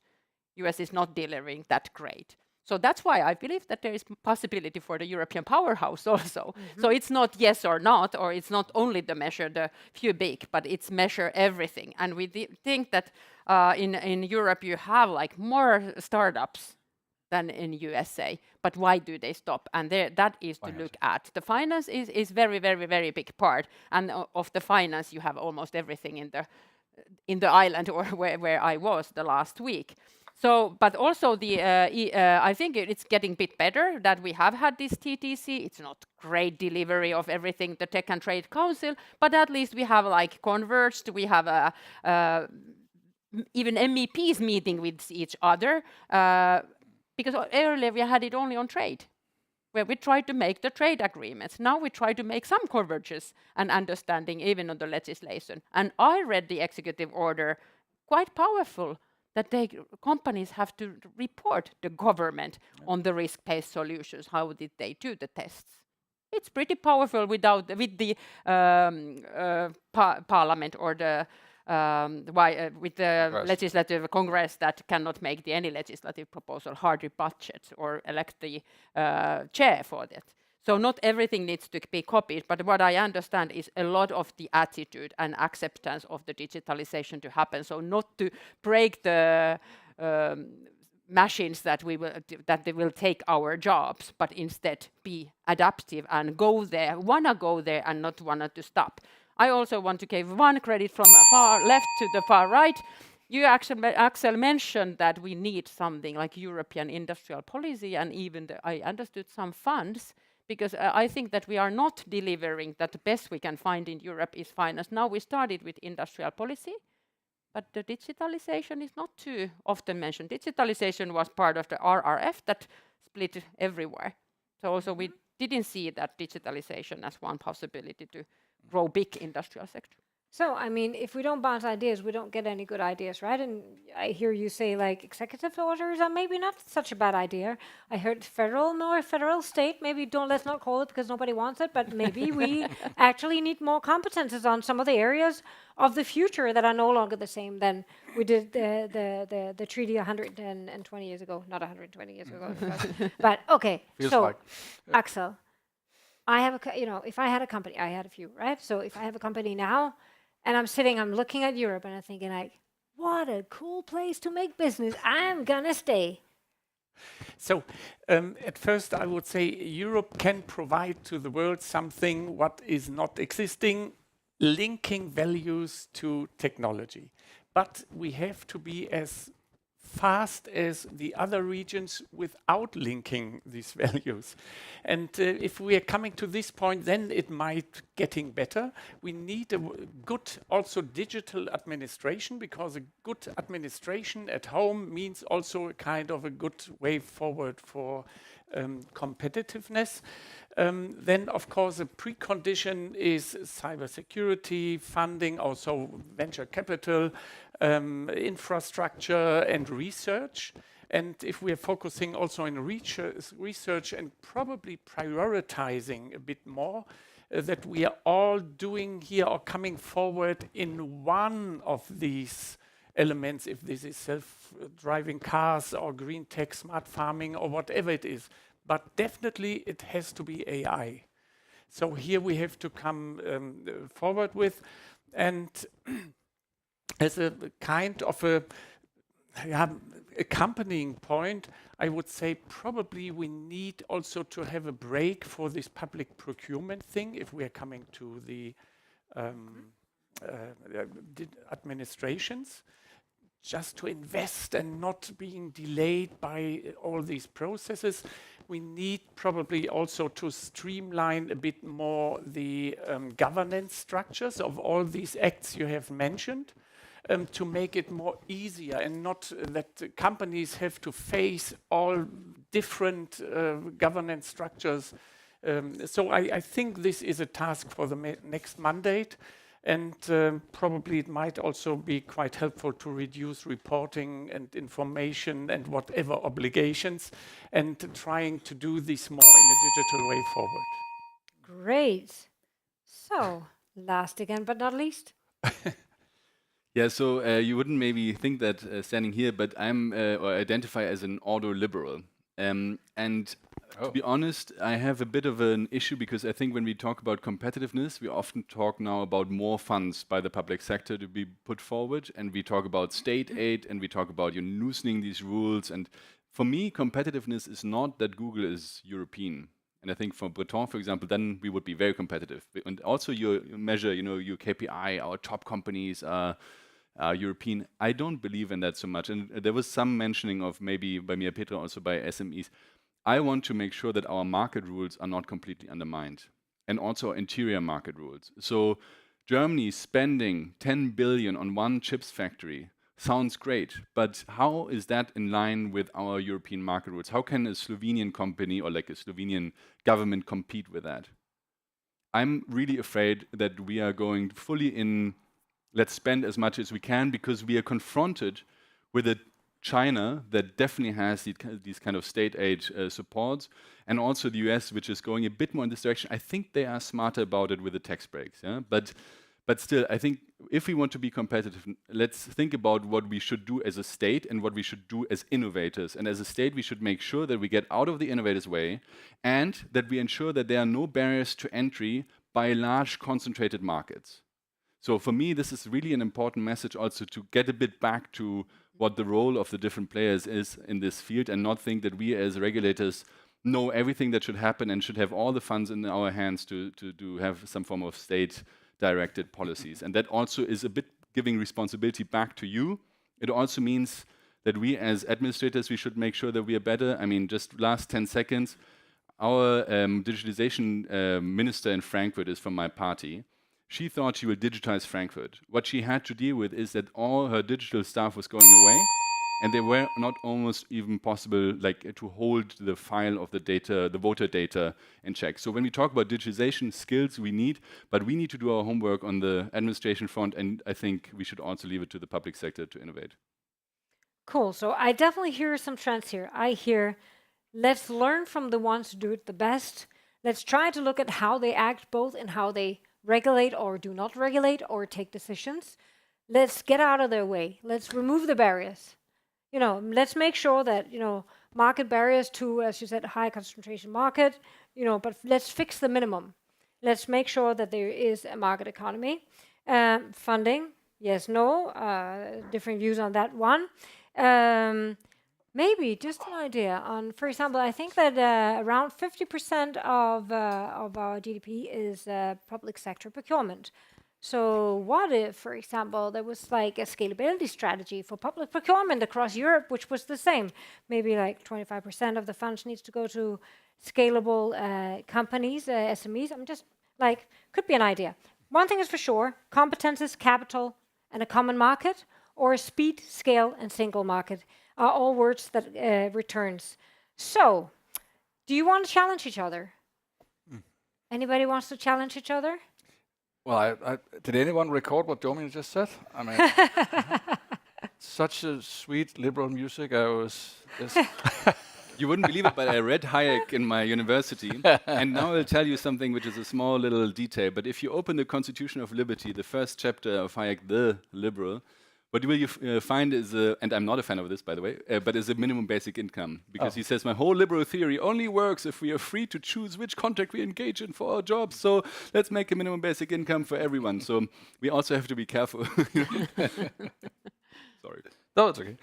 US is not delivering that great. So that's why I believe that there is possibility for the European powerhouse also. So it's not yes or not, or it's not only the measure the few big, but it's measure everything. And we think that in Europe you have like more startups than in USA. But why do they stop? And that is to look at. The finance is very, very, very big part. And of the finance, you have almost everything in the island or where I was the last week. So, but also I think it's getting a bit better that we have had this TTC. It's not great delivery of everything, the Tech and Trade Council, but at least we have like converged. We have even MEPs meeting with each other, because earlier we had it only on trade, where we tried to make the trade agreements. Now we try to make some convergence and understanding even on the legislation. And I read the executive order, quite powerful, that companies have to report the government on the risk-based solutions. How did they do the tests? It's pretty powerful with the parliament or with the legislative congress that cannot make any legislative proposal, hardly budgets or elect the chair for that. So not everything needs to be copied, but what I understand is a lot of the attitude and acceptance of the digitalization to happen. So not to break the machines that they will take our jobs, but instead be adaptive and wanna go there and not wanna to stop. I also want to give one credit from far left to the far right. You actually, Axel mentioned that we need something like European industrial policy, and even I understood some funds, because I think that we are not delivering that the best we can find in Europe is finance. Now we started with industrial policy, but the digitalization is not too often mentioned. Digitalization was part of the RRF that split everywhere. So also we didn't see that digitalization as one possibility to grow big industrial sector.
So, I mean, if we don't bounce ideas, we don't get any good ideas, right? And I hear you say, like, executive orders are maybe not such a bad idea. I heard more federal state, maybe let's not call it because nobody wants it, but maybe we actually need more competences on some of the areas of the future that are no longer the same than we did the treaty 120 years ago, not 120 years ago. But, okay,
Feels
so,
like.
Axel, I have if I had a company, I had a few, right? So if I have a company now, and I'm looking at Europe and I'm thinking like, what a cool place to make business. I'm gonna stay.
So at first I would say Europe can provide to the world something what is not existing, linking values to technology. But we have to be as fast as the other regions without linking these values. And if we are coming to this point, then it might getting better. We need a good also digital administration, because a good administration at home means also a kind of a good way forward for competitiveness. Then, of course, a precondition is cybersecurity, funding, also venture capital, infrastructure and research. And if we are focusing also on research and probably prioritizing a bit more, that we are all doing here or coming forward in one of these elements, if this is self-driving cars or green tech, smart farming or whatever it is. But definitely it has to be AI. So here we have to come forward with, and as a kind of a accompanying point, I would say probably we need also to have a break for this public procurement thing if we are coming to the administrations, just to invest and not being delayed by all these processes. We need probably also to streamline a bit more the governance structures of all these acts you have mentioned, to make it more easier and not that companies have to face all different governance structures. So I think this is a task for the next mandate, and probably it might also be quite helpful to reduce reporting and information and whatever obligations, and trying to do this more in a digital way forward.
Great. So, last again, but not least.
Yeah, so you wouldn't maybe think that standing here, but I'm or identify as an ordo-liberal. And to be honest, I have a bit of an issue, because I think when we talk about competitiveness, we often talk now about more funds by the public sector to be put forward, and we talk about state aid, and we talk about loosening these rules. And for me, competitiveness is not that Google is European. And I think for Breton, for example, then we would be very competitive. And also you measure, your KPI, our top companies are European. I don't believe in that so much. And there was some mentioning of maybe by Mia Petra, also by SMEs. I want to make sure that our market rules are not completely undermined, and also interior market rules. So Germany spending 10 billion on one chips factory sounds great, but how is that in line with our European market rules? How can a Slovenian company or like a Slovenian government compete with that? I'm really afraid that we are going fully in, let's spend as much as we can, because we are confronted with a China that definitely has these kind of state aid supports, and also the US, which is going a bit more in this direction. I think they are smarter about it with the tax breaks, yeah? But still, I think if we want to be competitive, let's think about what we should do as a state and what we should do as innovators. And as a state, we should make sure that we get out of the innovators' way, and that we ensure that there are no barriers to entry by large concentrated markets. So for me, this is really an important message also, to get a bit back to what the role of the different players is in this field, and not think that we as regulators know everything that should happen and should have all the funds in our hands to have some form of state-directed policies. And that also is a bit giving responsibility back to you It also means that we as administrators, we should make sure that we are better. I mean, just last 10 seconds, our digitalization minister in Frankfurt is from my party. She thought she would digitize Frankfurt. What she had to deal with is that all her digital staff was going away, and they were not almost even possible like to hold the file of the data, the voter data in check. So when we talk about digitization skills we need, but we need to do our homework on the administration front, and I think we should also leave it to the public sector to innovate.
Cool. So I definitely hear some trends here. I hear, let's learn from the ones who do it the best. Let's try to look at how they act, both in how they regulate or do not regulate or take decisions. Let's get out of their way. Let's remove the barriers. You know, let's make sure that, you know, market barriers to, as you said, high concentration market, you know, but let's fix the minimum. Let's make sure that there is a market economy. Funding, yes, no, different views on that one. Maybe just an idea on, for example, I think that around 50% of our GDP is public sector procurement. So what if, for example, there was like a scalability strategy for public procurement across Europe, which was the same? Maybe like 25% of the funds needs to go to scalable companies, SMEs. I'm just like, could be an idea. One thing is for sure, competences, capital, and a common market, or speed, scale, and single market are all words that returns. So, do you want to challenge each other? Anybody wants to challenge each other?
Well, did anyone record what Dominik just said? I mean, such a sweet liberal music. I was just
You wouldn't believe it, but I read Hayek in my university, and now I'll tell you something which is a small little detail. But if you open the Constitution of Liberty, the first chapter of Hayek, the liberal, what will you find is, and I'm not a fan of this, by the way, but is a minimum basic income. Because he says, my whole liberal theory only works if we are free to choose which contract we engage in for our jobs. So let's make a minimum basic income for everyone. So we also have to be careful. Sorry.
No, it's okay.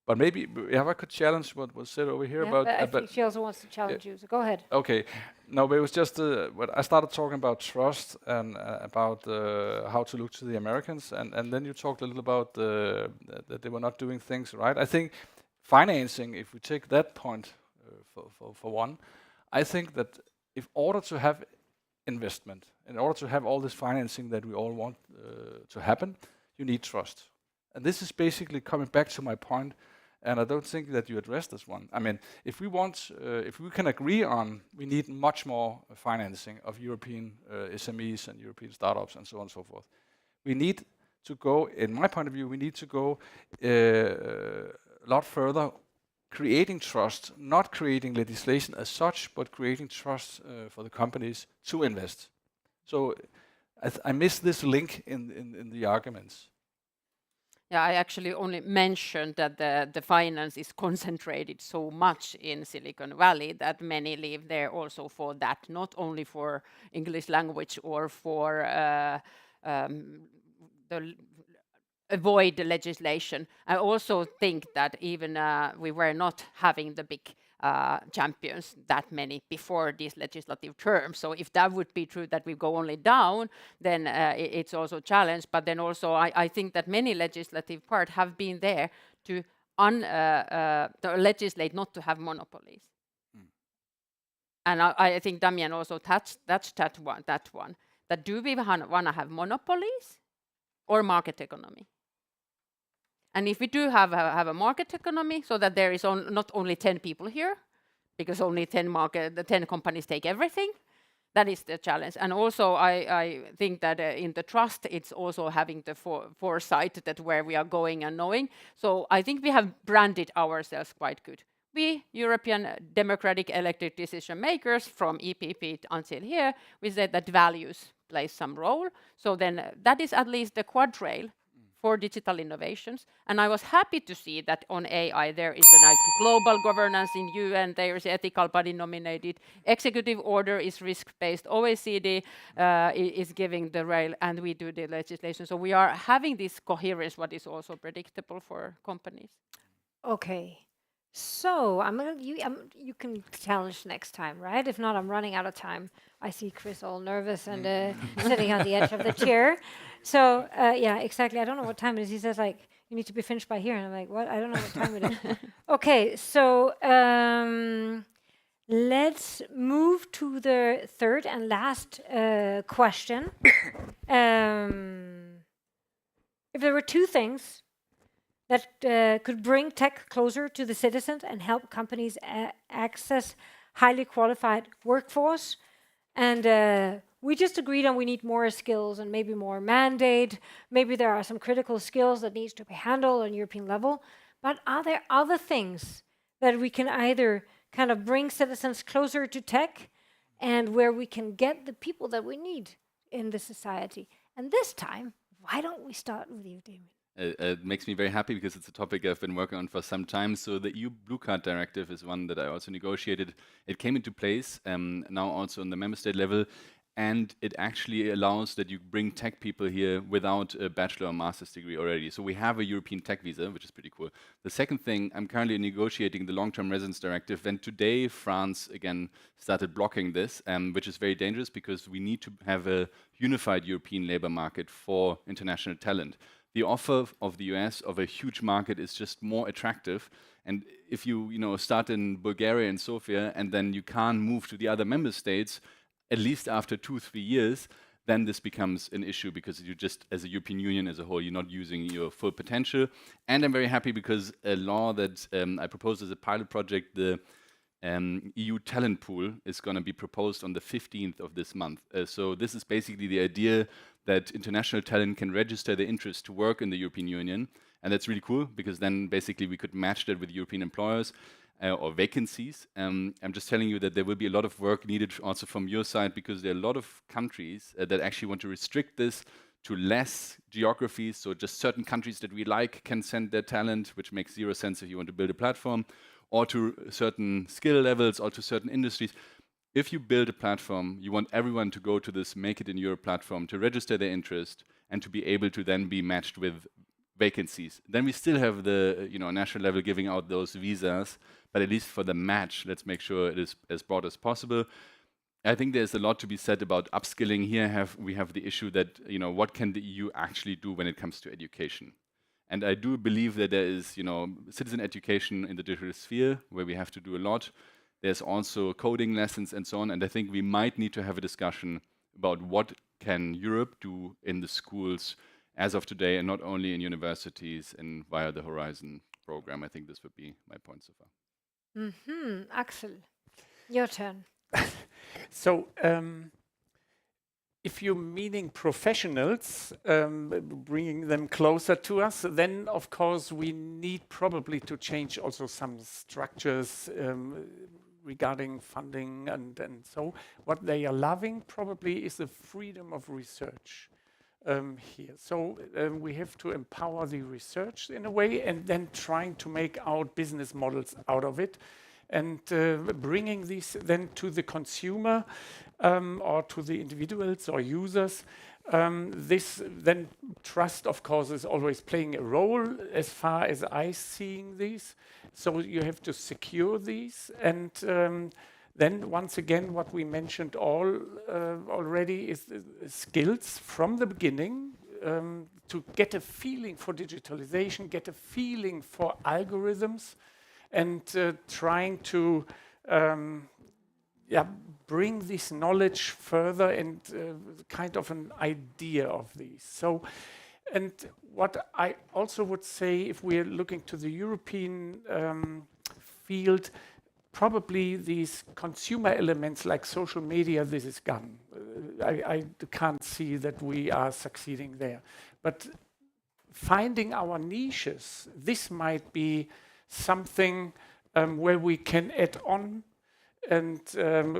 But maybe if I could challenge what was said over here about.
I think she also wants to challenge you. So go ahead.
Okay, no, but it was just when I started talking about trust and about how to look to the Americans, and then you talked a little about that they were not doing things right. I think financing, if we take that point for one, I think that in order to have investment, in order to have all this financing that we all want to happen, you need trust. And this is basically coming back to my point. And I don't think that you addressed this one. I mean, if we want, if we can agree on, we need much more financing of European SMEs and European startups and so on and so forth. We need to go, in my point of view, we need to go a lot further, creating trust, not creating legislation as such, but creating trust for the companies to invest. So I miss this link in the arguments.
Yeah, I actually only mentioned that the finance is concentrated so much in Silicon Valley that many live there also for that, not only for English language or for avoid the legislation. I also think that even we were not having the big champions that many before this legislative term. So if that would be true that we go only down, then it's also a challenge. But then also I think that many legislative parts have been there to legislate not to have monopolies. And I think Damian also touched that one. That do we want to have monopolies or market economy? And if we do have a market economy, so that there is not only 10 people here, because only 10 companies take everything, that is the challenge. And also, I think that in the trust, it's also having the foresight that where we are going and knowing. So I think we have branded ourselves quite good. We, European democratic elected decision makers from EPP until here, we said that values play some role. So then that is at least the quadrail for digital innovations. And I was happy to see that on AI there is a global governance in UN, there is ethical body nominated, executive order is risk-based, OECD is giving the rail, and we do the legislation. So we are having this coherence, what is also predictable for companies.
Okay. So you can challenge next time, right? If not, I'm running out of time. I see Chris all nervous and sitting on the edge of the chair. So yeah, exactly. I don't know what time it is. He says like, you need to be finished by here. And I'm like, what? I don't know what time it is. Okay, so let's move to the third and last question. If there were two things that could bring tech closer to the citizens and help companies access highly qualified workforce, and we just agreed on we need more skills and maybe more mandate. Maybe there are some critical skills that needs to be handled on European level. But are there other things that we can either kind of bring citizens closer to tech and where we can get the people that we need in the society? And this time, why don't we start with you, Damien?
It makes me very happy because it's a topic I've been working on for some time. So the EU Blue Card Directive is one that I also negotiated. It came into place now also on the member state level, and it actually allows that you bring tech people here without a bachelor or master's degree already. So we have a European tech visa, which is pretty cool. The second thing, I'm currently negotiating the long-term residence directive, and today France again started blocking this, which is very dangerous because we need to have a unified European labor market for international talent. The offer of the US of a huge market is just more attractive. And if you start in Bulgaria and Sofia, and then you can't move to the other member states, at least after 2-3 years, then this becomes an issue because you just, as a European Union as a whole, you're not using your full potential. And I'm very happy because a law that I proposed as a pilot project, the EU talent pool, is going to be proposed on the 15th of this month. So this is basically the idea that international talent can register their interest to work in the European Union. And that's really cool because then basically we could match that with European employers or vacancies. I'm just telling you that there will be a lot of work needed also from your side because there are a lot of countries that actually want to restrict this to less geographies. So just certain countries that we like can send their talent, which makes zero sense if you want to build a platform, or to certain skill levels or to certain industries. If you build a platform, you want everyone to go to this Make It in Europe platform to register their interest and to be able to then be matched with vacancies. Then we still have the national level giving out those visas, but at least for the match, let's make sure it is as broad as possible. I think there's a lot to be said about upskilling. Here we have the issue that what can the EU actually do when it comes to education? And I do believe that there is citizen education in the digital sphere where we have to do a lot. There's also coding lessons and so on. And I think we might need to have a discussion about what can Europe do in the schools as of today, and not only in universities and via the Horizon program. I think this would be my point so far.
Axel, your turn.
So, if you're meaning professionals, bringing them closer to us, then of course we need probably to change also some structures regarding funding and so. What they are loving probably is the freedom of research here. So we have to empower the research in a way and then trying to make out business models out of it and bringing these then to the consumer or to the individuals or users. This then trust, of course, is always playing a role as far as I seeing these. So you have to secure these, and then once again, what we mentioned already is the skills from the beginning to get a feeling for digitalization, get a feeling for algorithms, and trying to bring this knowledge further and kind of an idea of these. So, and what I also would say, if we're looking to the European field, probably these consumer elements like social media, this is gone. I can't see that we are succeeding there. But finding our niches, this might be something where we can add on and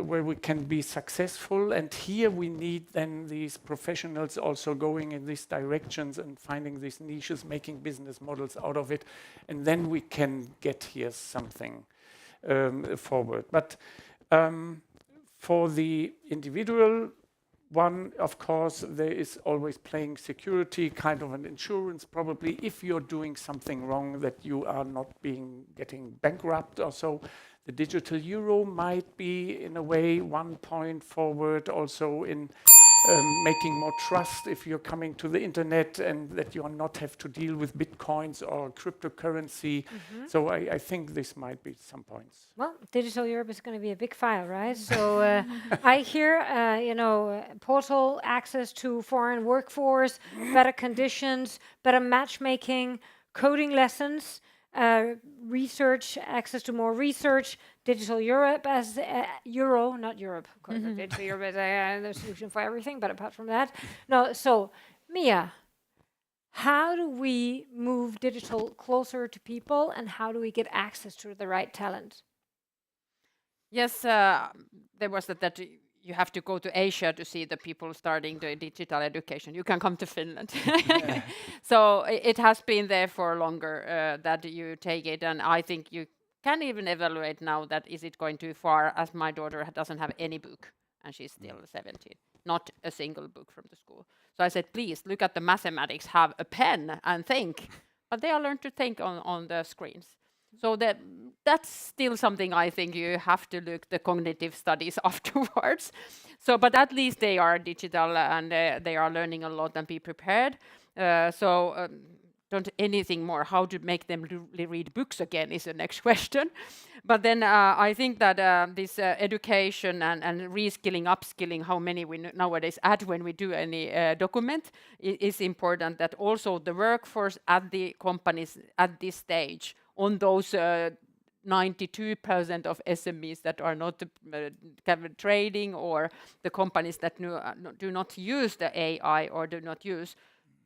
where we can be successful. And here we need then these professionals also going in these directions and finding these niches, making business models out of it. And then we can get here something forward. But for the individual one, of course, there is always playing security, kind of an insurance probably, if you're doing something wrong that you are not getting bankrupt or so. The digital euro might be, in a way, one point forward also in making more trust if you're coming to the internet, and that you not have to deal with bitcoins or cryptocurrency. So I think this might be some points.
Well, Digital Europe is going to be a big file, right? So I hear, portal access to foreign workforce, better conditions, better matchmaking, coding lessons, research, access to more research, Digital Europe as Euro, not Europe, of course. Digital Europe is the solution for everything, but apart from that, no. So, Mia, how do we move digital closer to people, and how do we get access to the right talent?
Yes, there was that you have to go to Asia to see the people starting the digital education. You can come to Finland. So it has been there for longer that you take it, and I think you can even evaluate now that is it going too far, as my daughter doesn't have any book and she's still 17, not a single book from the school. So I said, please look at the mathematics, have a pen and think. But they all learn to think on the screens. So that's still something I think you have to look the cognitive studies afterwards. So, but at least they are digital and they are learning a lot and be prepared. Don't anything more. How to make them read books again is the next question. But then I think that this education and reskilling, upskilling, how many we nowadays add when we do any document is important. That also the workforce at the companies at this stage on those 92% of SMEs that are not trading, or the companies that do not use the AI or do not use.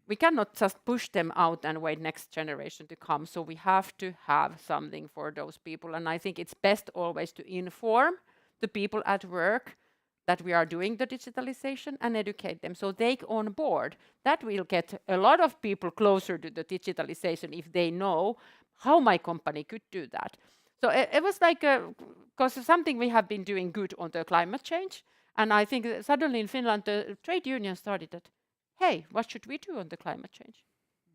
We cannot just push them out and wait next generation to come. So we have to have something for those people. And I think it's best always to inform the people at work that we are doing the digitalization and educate them. So take on board. That will get a lot of people closer to the digitalization if they know how my company could do that. So it was like, because something we have been doing good on the climate change. And I think suddenly in Finland, the trade union started that, hey, what should we do on the climate change?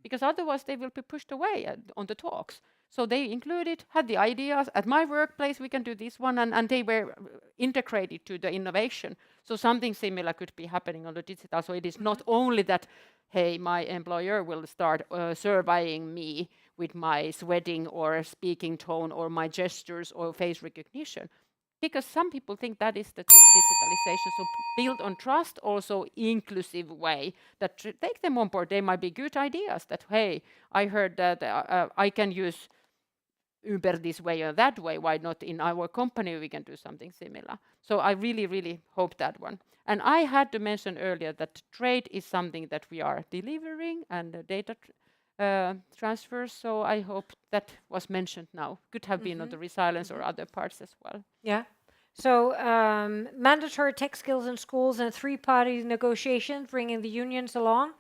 Because otherwise they will be pushed away on the talks. So they included, had the ideas. At my workplace, we can do this one, and they were integrated to the innovation. So something similar could be happening on the digital. So it is not only that, hey, my employer will start surveying me with my sweating or speaking tone or my gestures or face recognition. Because some people think that is the digitalization. So build on trust, also inclusive way that take them on board. They might be good ideas that, hey, I heard that I can use Uber this way or that way. Why not in our company we can do something similar? So I really, really hope that one. And I had to mention earlier that trade is something that we are delivering and data transfers. So I hope that was mentioned now. Could have been on the resilience or other parts as well.
Yeah. So mandatory tech skills in schools and three-party negotiations, bringing the unions along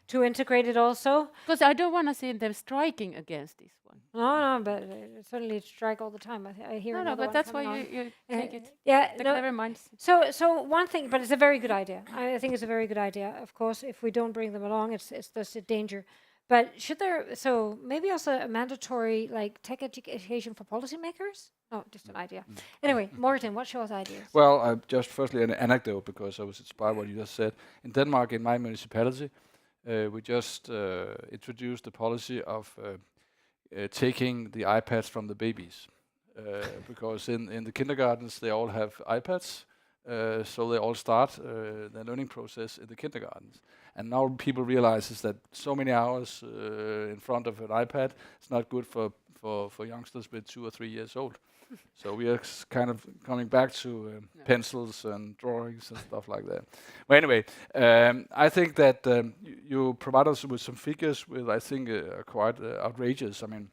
to integrate it also.
Because I don't want to see them striking against this one.
No, but certainly strike all the time. I hear.
No, but that's why you take it.
Yeah,
Never mind.
So one thing, but it's a very good idea. I think it's a very good idea. Of course, if we don't bring them along, it's just a danger. But should there, so maybe also a mandatory like tech education for policymakers? No, just an idea. Anyway, Morten, what's your ideas?
Well, just firstly an anecdote, because I was inspired by what you just said. In Denmark, in my municipality, we just introduced the policy of taking the iPads from the babies. Because in the kindergartens, they all have iPads. So they all start their learning process in the kindergartens. And now people realize that so many hours in front of an iPad is not good for youngsters with 2 or 3 years old. So we are kind of coming back to pencils and drawings and stuff like that. But anyway, I think that you provide us with some figures with, I think, quite outrageous. I mean,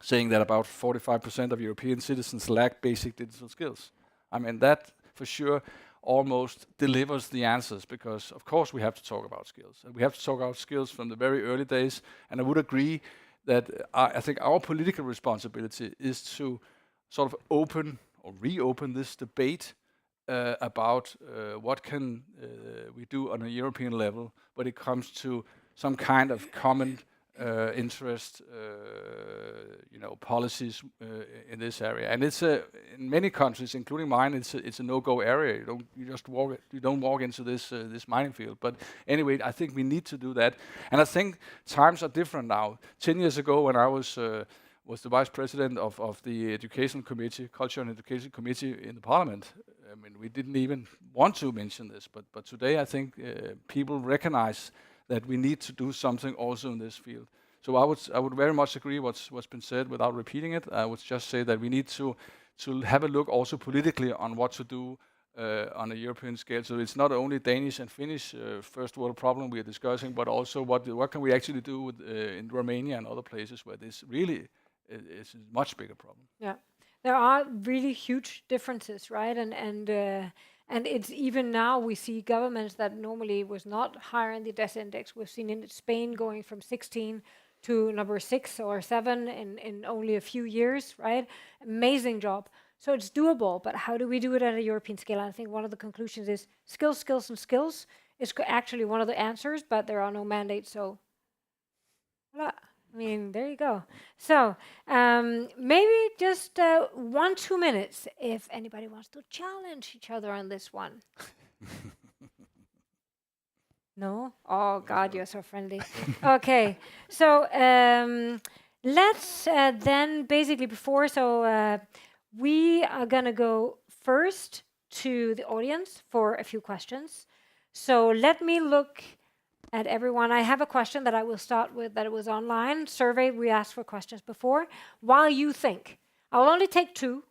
saying that about 45% of European citizens lack basic digital skills. I mean, that for sure almost delivers the answers, because of course we have to talk about skills. And we have to talk about skills from the very early days. And I would agree that I think our political responsibility is to sort of open or reopen this debate about what can we do on a European level when it comes to some kind of common policies in this area. And it's in many countries, including mine, it's a no-go area. You don't walk into this mining field. But anyway, I think we need to do that, and I think times are different now. 10 years ago, when I was the vice president of the Education Committee, Culture and Education Committee in the Parliament, I mean, we didn't even want to mention this, but today I think people recognize that we need to do something also in this field. So I would very much agree what's been said without repeating it. I would just say that we need to have a look also politically on what to do on a European scale. So it's not only Danish and Finnish first world problem we are discussing, but also what can we actually do with, in Romania and other places where this really is a much bigger problem.
Yeah, there are really huge differences, right? And it's even now we see governments that normally was not higher in the DES index. We've seen in Spain going from 16 to number 6 or 7 in only a few years, right? Amazing job. So it's doable, but how do we do it at a European scale? I think one of the conclusions is skills, skills, and skills is actually one of the answers, but there are no mandates. So, voila. I mean, there you go. So maybe just 1-2 minutes if anybody wants to challenge each other on this one. No? Oh, God, you're so friendly. Okay. So let's then basically we are going to go first to the audience for a few questions. So let me look at everyone. I have a question that I will start with that it was online. Survey, we asked for questions before. While you think, I will only take 2.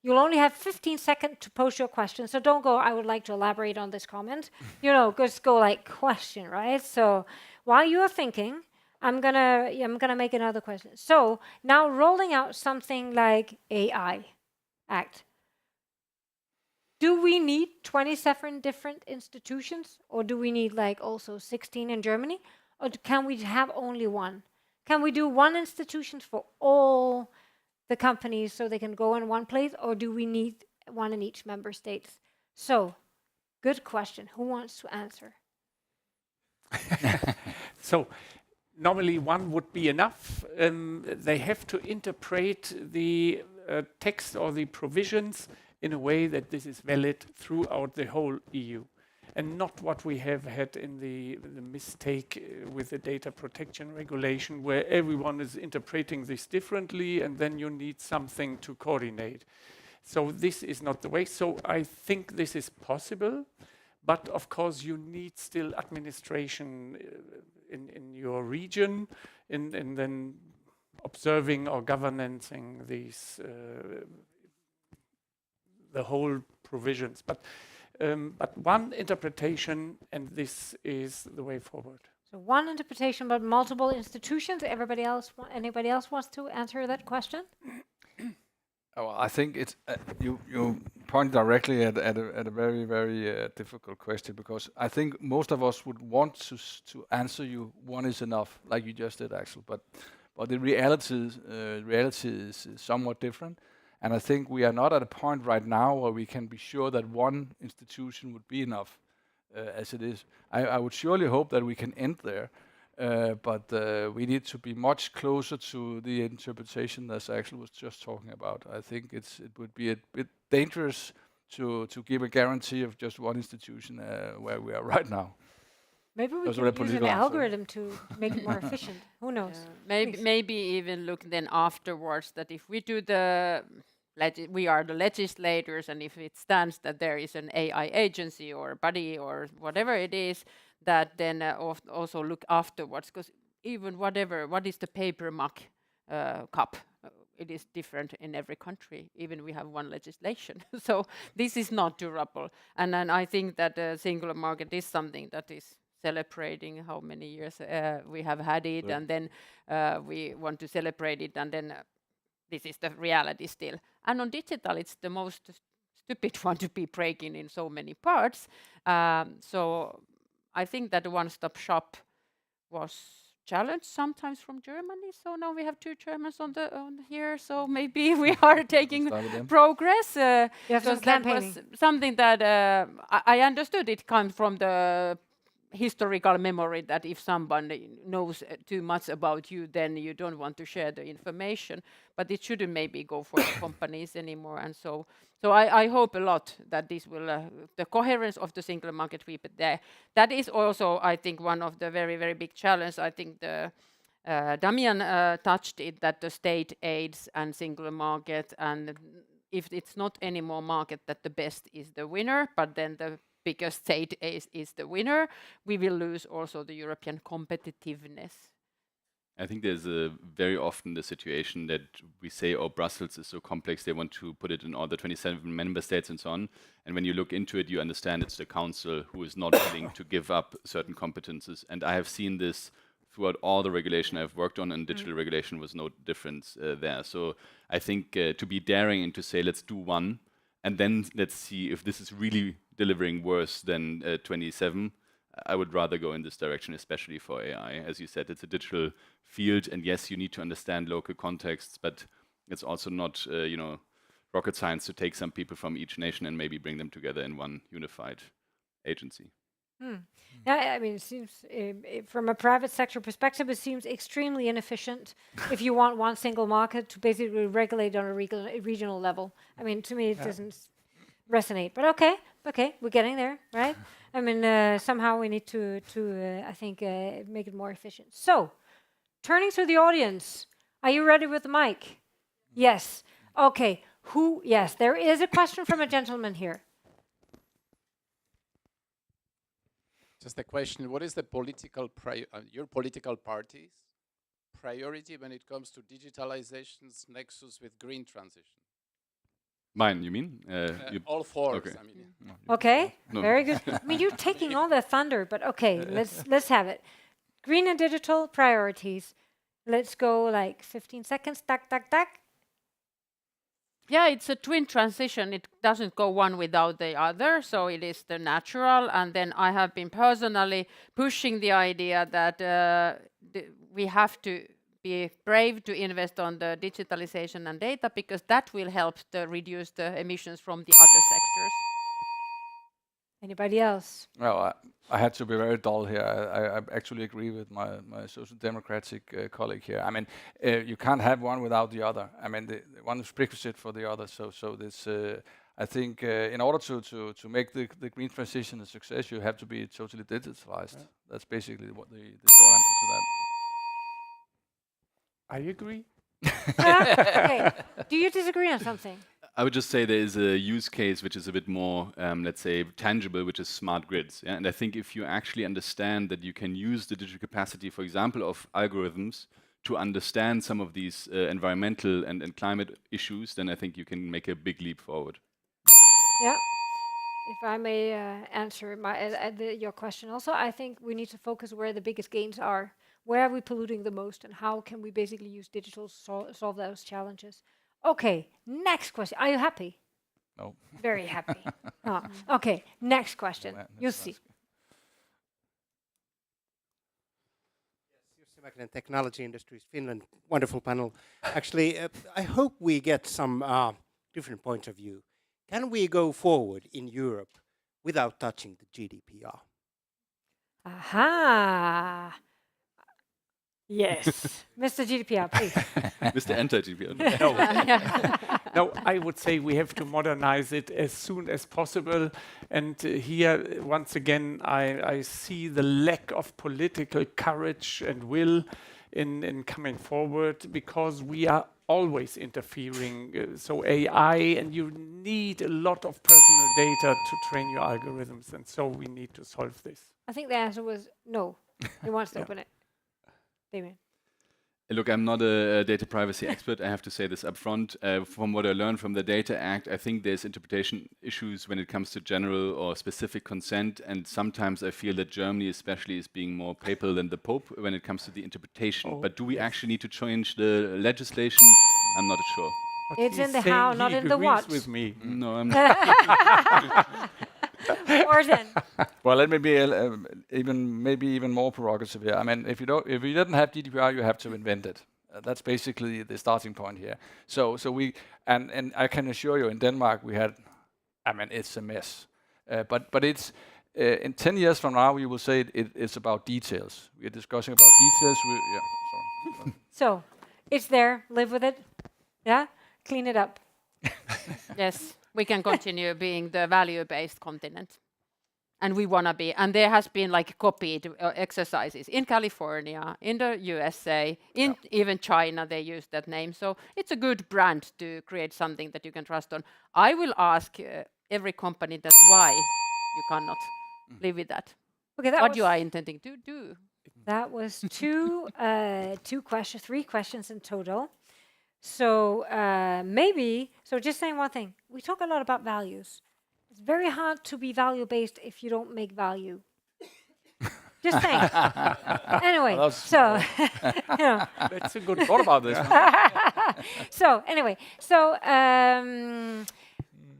You'll only have 15 seconds to post your question. So don't go, I would like to elaborate on this comment. Just go like question, right? So while you are thinking, I'm gonna make another question. So now rolling out something like AI Act. Do we need 27 different institutions, or do we need like also 16 in Germany, or can we have only one? Can we do one institution for all the companies so they can go in one place, or do we need one in each member state? So, good question. Who wants to answer?
So, normally one would be enough. They have to interpret the text or the provisions in a way that this is valid throughout the whole EU, and not what we have had in the mistake with the data protection regulation, where everyone is interpreting this differently, and then you need something to coordinate. So this is not the way. So I think this is possible, but of course you need still administration in your region, and then observing or governing these the whole provisions, but one interpretation, and this is the way forward.
So one interpretation, but multiple institutions. Anybody else wants to answer that question?
I think it's you point directly at a very, very difficult question, because I think most of us would want to answer you one is enough, like you just did, Axel. But the reality is somewhat different. And I think we are not at a point right now where we can be sure that one institution would be enough as it is. I would surely hope that we can end there, but we need to be much closer to the interpretation as Axel was just talking about. I think it would be a bit dangerous to give a guarantee of just one institution where we are right now.
Maybe we can use an algorithm to make it more efficient. Who knows?
Maybe even look then afterwards that if we do we are the legislators, and if it stands that there is an AI agency or body or whatever it is, that then also look afterwards, because even what is the paper mug cup? It is different in every country, even we have one legislation. So this is not durable. And then I think that the single market is something that is celebrating how many years we have had it, and then we want to celebrate it, and then this is the reality still. And on digital, it's the most stupid one to be breaking in so many parts. So I think that the one-stop shop was challenged sometimes from Germany. So now we have 2 Germans on here. So maybe we are taking progress.
Because
that was something that I understood. It comes from the historical memory that if somebody knows too much about you, then you don't want to share the information. But it shouldn't maybe go for the companies anymore. And so I hope a lot that this will, the coherence of the single market will be there. That is also, I think, one of the very, very big challenges. I think the Damian touched it, that the state aids and single market, and if it's not any more market that the best is the winner, but then the biggest state is the winner, we will lose also the European competitiveness.
I think there's very often the situation that we say, oh, Brussels is so complex, they want to put it in all the 27 member states and so on. And when you look into it, you understand it's the council who is not willing to give up certain competences. And I have seen this throughout all the regulation I've worked on, and digital regulation was no difference there. So I think to be daring and to say, let's do one, and then let's see if this is really delivering worse than 27, I would rather go in this direction, especially for AI. As you said, it's a digital field, and yes, you need to understand local contexts, but it's also not, rocket science to take some people from each nation and maybe bring them together in one unified agency.
Yeah, I mean, it seems from a private sector perspective, it seems extremely inefficient if you want one single market to basically regulate on a regional level. I mean, to me, it doesn't resonate. But okay, we're getting there, right? I mean, somehow we need to I think, make it more efficient. So, turning to the audience, are you ready with the mic? Yes. Okay. Yes, there is a question from a gentleman here.
Just a question, what is the political your political party's priority when it comes to digitalization's nexus with green transition?
Mine, you mean?
All four.
Okay.
I mean,
Okay,
No.
very good. I mean, you're taking all the thunder, but okay, let's have it. Green and digital priorities. Let's go like 15 seconds, tack, tack, tack.
Yeah, it's a twin transition. It doesn't go one without the other, so it is the natural. And then I have been personally pushing the idea that we have to be brave to invest on the digitalization and data, because that will help to reduce the emissions from the other sectors.
Anybody else?
Well, I had to be very dull here. I actually agree with my social democratic colleague here. I mean, you can't have one without the other. I mean, the one is prerequisite for the other. So this, I think, in order to make the green transition a success, you have to be totally digitalized. Yeah. That's basically what the short answer to that.
I agree.
Okay. Do you disagree on something?
I would just say there is a use case which is a bit more, let's say, tangible, which is smart grids. Yeah? And I think if you actually understand that you can use the digital capacity, for example, of algorithms to understand some of these environmental and climate issues, then I think you can make a big leap forward.
Yeah. If I may answer your question also, I think we need to focus where the biggest gains are. Where are we polluting the most, and how can we basically use digital to solve those challenges? Okay, next question. Are you happy?
No.
Very happy. Okay, next question. You'll see.
Yes, Technology Industries Finland. Wonderful panel. Actually, I hope we get some different points of view. Can we go forward in Europe without touching the GDPR?
Aha. Yes. Mr. GDPR, please.
Mr. Anti-GDPR.
No, I would say we have to modernize it as soon as possible. And here, once again, I see the lack of political courage and will in coming forward, because we are always interfering. So AI, and you need a lot of personal data to train your algorithms. And so we need to solve this.
I think the answer was no. He wants to open it. Damien.
Look, I'm not a data privacy expert. I have to say this up front. From what I learned from the Data Act, I think there's interpretation issues when it comes to general or specific consent. And sometimes I feel that Germany especially is being more papal than the Pope when it comes to the interpretation.
Oh,
but do we actually need to change the legislation? I'm not sure.
But
It's
he's
in the
saying
how,
he
not in the
agrees
what.
with me.
No, I'm not.
Orson.
Well, let me be maybe even more provocative here. I mean, if you didn't have GDPR, you have to invent it. That's basically the starting point here. So we and I can assure you, in Denmark we had. I mean, it's a mess. But it's In 10 years from now, we will say it's about details. We are discussing about details. Sorry.
So it's there. Live with it. Yeah. Clean it up.
Yes, we can continue being the value-based continent. And we want to be. And there has been like copied exercises in California, in the USA, in even China, they use that name. So it's a good brand to create something that you can trust on. I will ask every company that why you cannot live with that.
Okay, that
What
was,
you are intending to do.
That was three questions in total. So just saying one thing. We talk a lot about values. It's very hard to be value-based if you don't make value. Just saying. Anyway, so
That's a good thought about this.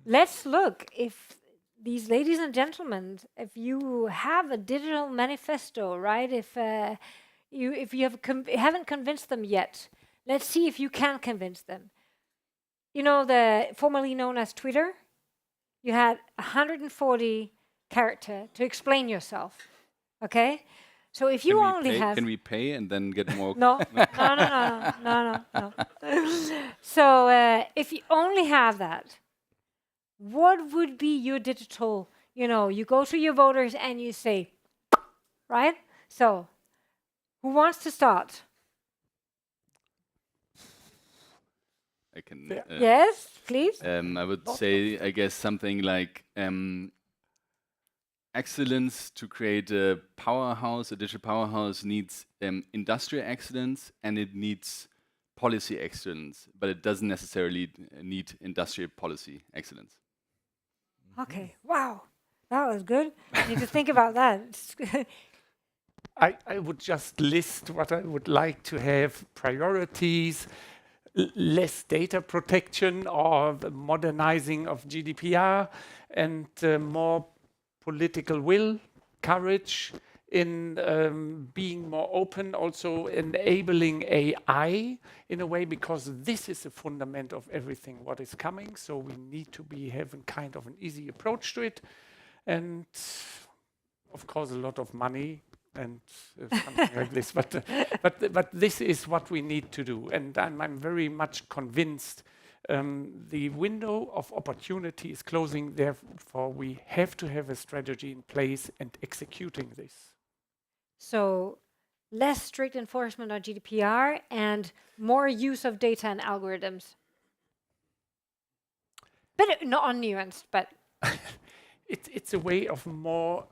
Let's look if these ladies and gentlemen, if you have a digital manifesto, right? If you haven't convinced them yet, let's see if you can convince them. You know, the formerly known as Twitter, you had 140 characters to explain yourself. Okay, so if you only have,
can we pay and then get more?
No. So if you only have that, what would be your digital? You go to your voters and you say, right? So, who wants to start?
I can.
Yes, please.
I would say, I guess, something like excellence to create a powerhouse, a digital powerhouse needs industrial excellence and it needs policy excellence, but it doesn't necessarily need industrial policy excellence.
Okay, wow, that was good. I need to think about that.
I would just list what I would like to have: priorities, less data protection, or the modernizing of GDPR, and more political will, courage in being more open, also enabling AI in a way, because this is the fundament of everything what is coming. So we need to be having kind of an easy approach to it, and of course a lot of money and something like this. But this is what we need to do, and I'm very much convinced the window of opportunity is closing. Therefore, we have to have a strategy in place and executing this.
So, less strict enforcement on GDPR and more use of data and algorithms. But not unnuanced, but
It's a way of more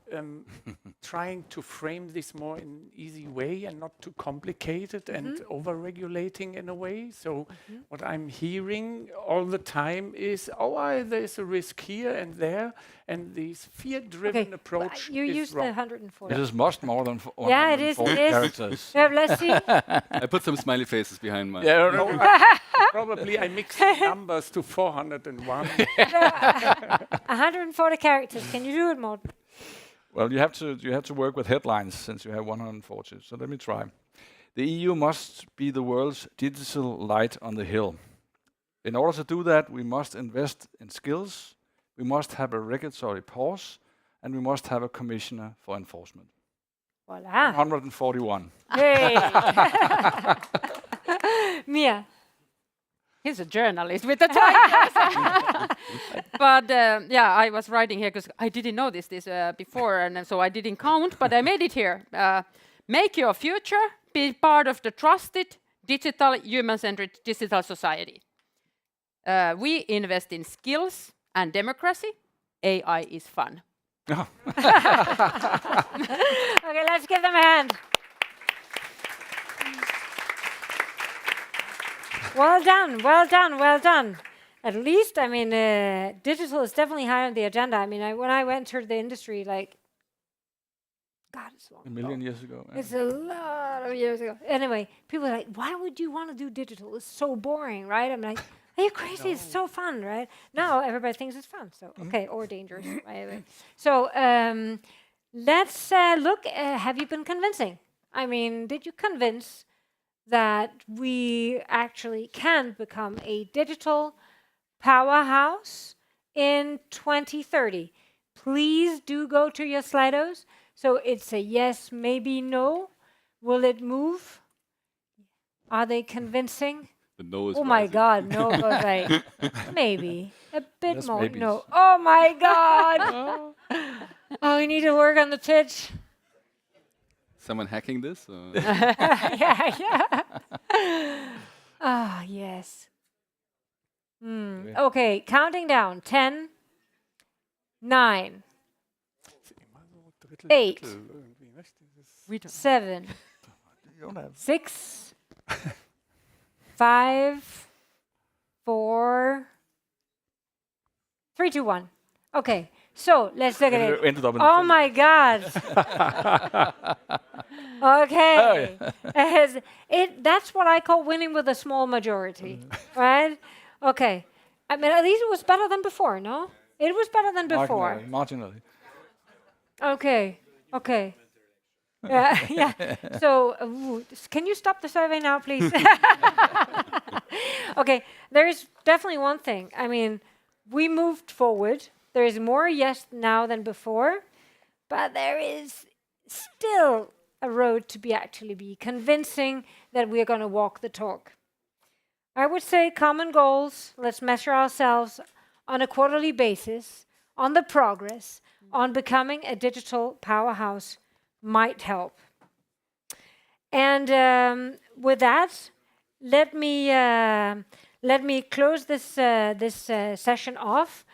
trying to frame this more in an easy way and not too complicated and over-regulating in a way. So what I'm hearing all the time is, there's a risk here and there, and this fear-driven approach
you
is
used
wrong.
the 140.
It is much more than
Yeah, it is.
characters.
Let's see.
I put some smiley faces behind my.
Probably I mixed the numbers to 401.
140 characters. Can you do it, Morten?
Well, you have to work with headlines since you have 140. So let me try. The EU must be the world's digital light on the hill. In order to do that, we must invest in skills, we must have a regulatory pause, and we must have a commissioner for enforcement.
Voila.
141.
Hey. Mia.
He's a journalist with the titles. But I was writing here because I didn't know this before, and so I didn't count, but I made it here. Make your future, be part of the trusted, digital, human-centered digital society. We invest in skills and democracy. AI is fun.
Okay, let's give them a hand. Well done, well done, well done. At least, I mean, digital is definitely high on the agenda. I mean, when I went through the industry, God, it's long
A million years ago. Yeah.
It's a lot of years ago. Anyway, people are like, why would you want to do digital? It's so boring, right? I'm like, are you crazy? It's so fun, right? Now everybody thinks it's fun. So, okay, or dangerous, by the way. So, let's look. Have you been convincing? I mean, did you convince that we actually can become a digital powerhouse in 2030? please do go to your Slidos. So it's a yes, maybe, no. Will it move? Are they convincing?
The no is
Oh my
rising.
God, no, but right. Maybe. A bit
Yes,
more.
maybes.
No. Oh my God. Oh, we need to work on the pitch.
Someone hacking this? Or?
Yeah, yeah. Ah, yes. Okay, counting down. 10, 9, 8,
We don't.
7, 6, 5, 4, 3, 2, 1. Okay, so let's look at it.
Ended up in
Oh
the
my God. Okay. That's what I call winning with a small majority, right? Okay. I mean, at least it was better than before, no? It was better than before.
Marginally.
Okay. Okay. Yeah, yeah. So, can you stop the survey now, please? Okay. There is definitely one thing. I mean, we moved forward. There is more yes now than before, but there is still a road to be convincing that we are going to walk the talk. I would say common goals. Let's measure ourselves on a quarterly basis on the progress on becoming a digital powerhouse might help. And with that, let me close this session off.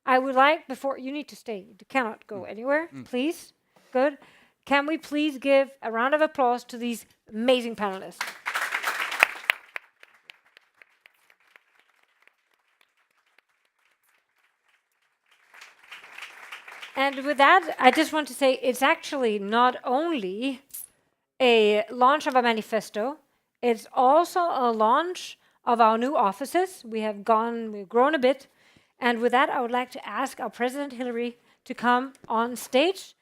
I would like, before you need to stay, you cannot go anywhere, please. Good. Can we please give a round of applause to these amazing panelists? And with that, I just want to say it's actually not only a launch of a manifesto, it's also a launch of our new offices. We've grown a bit. And with that, I would like to ask our president, Hillary, to come on stage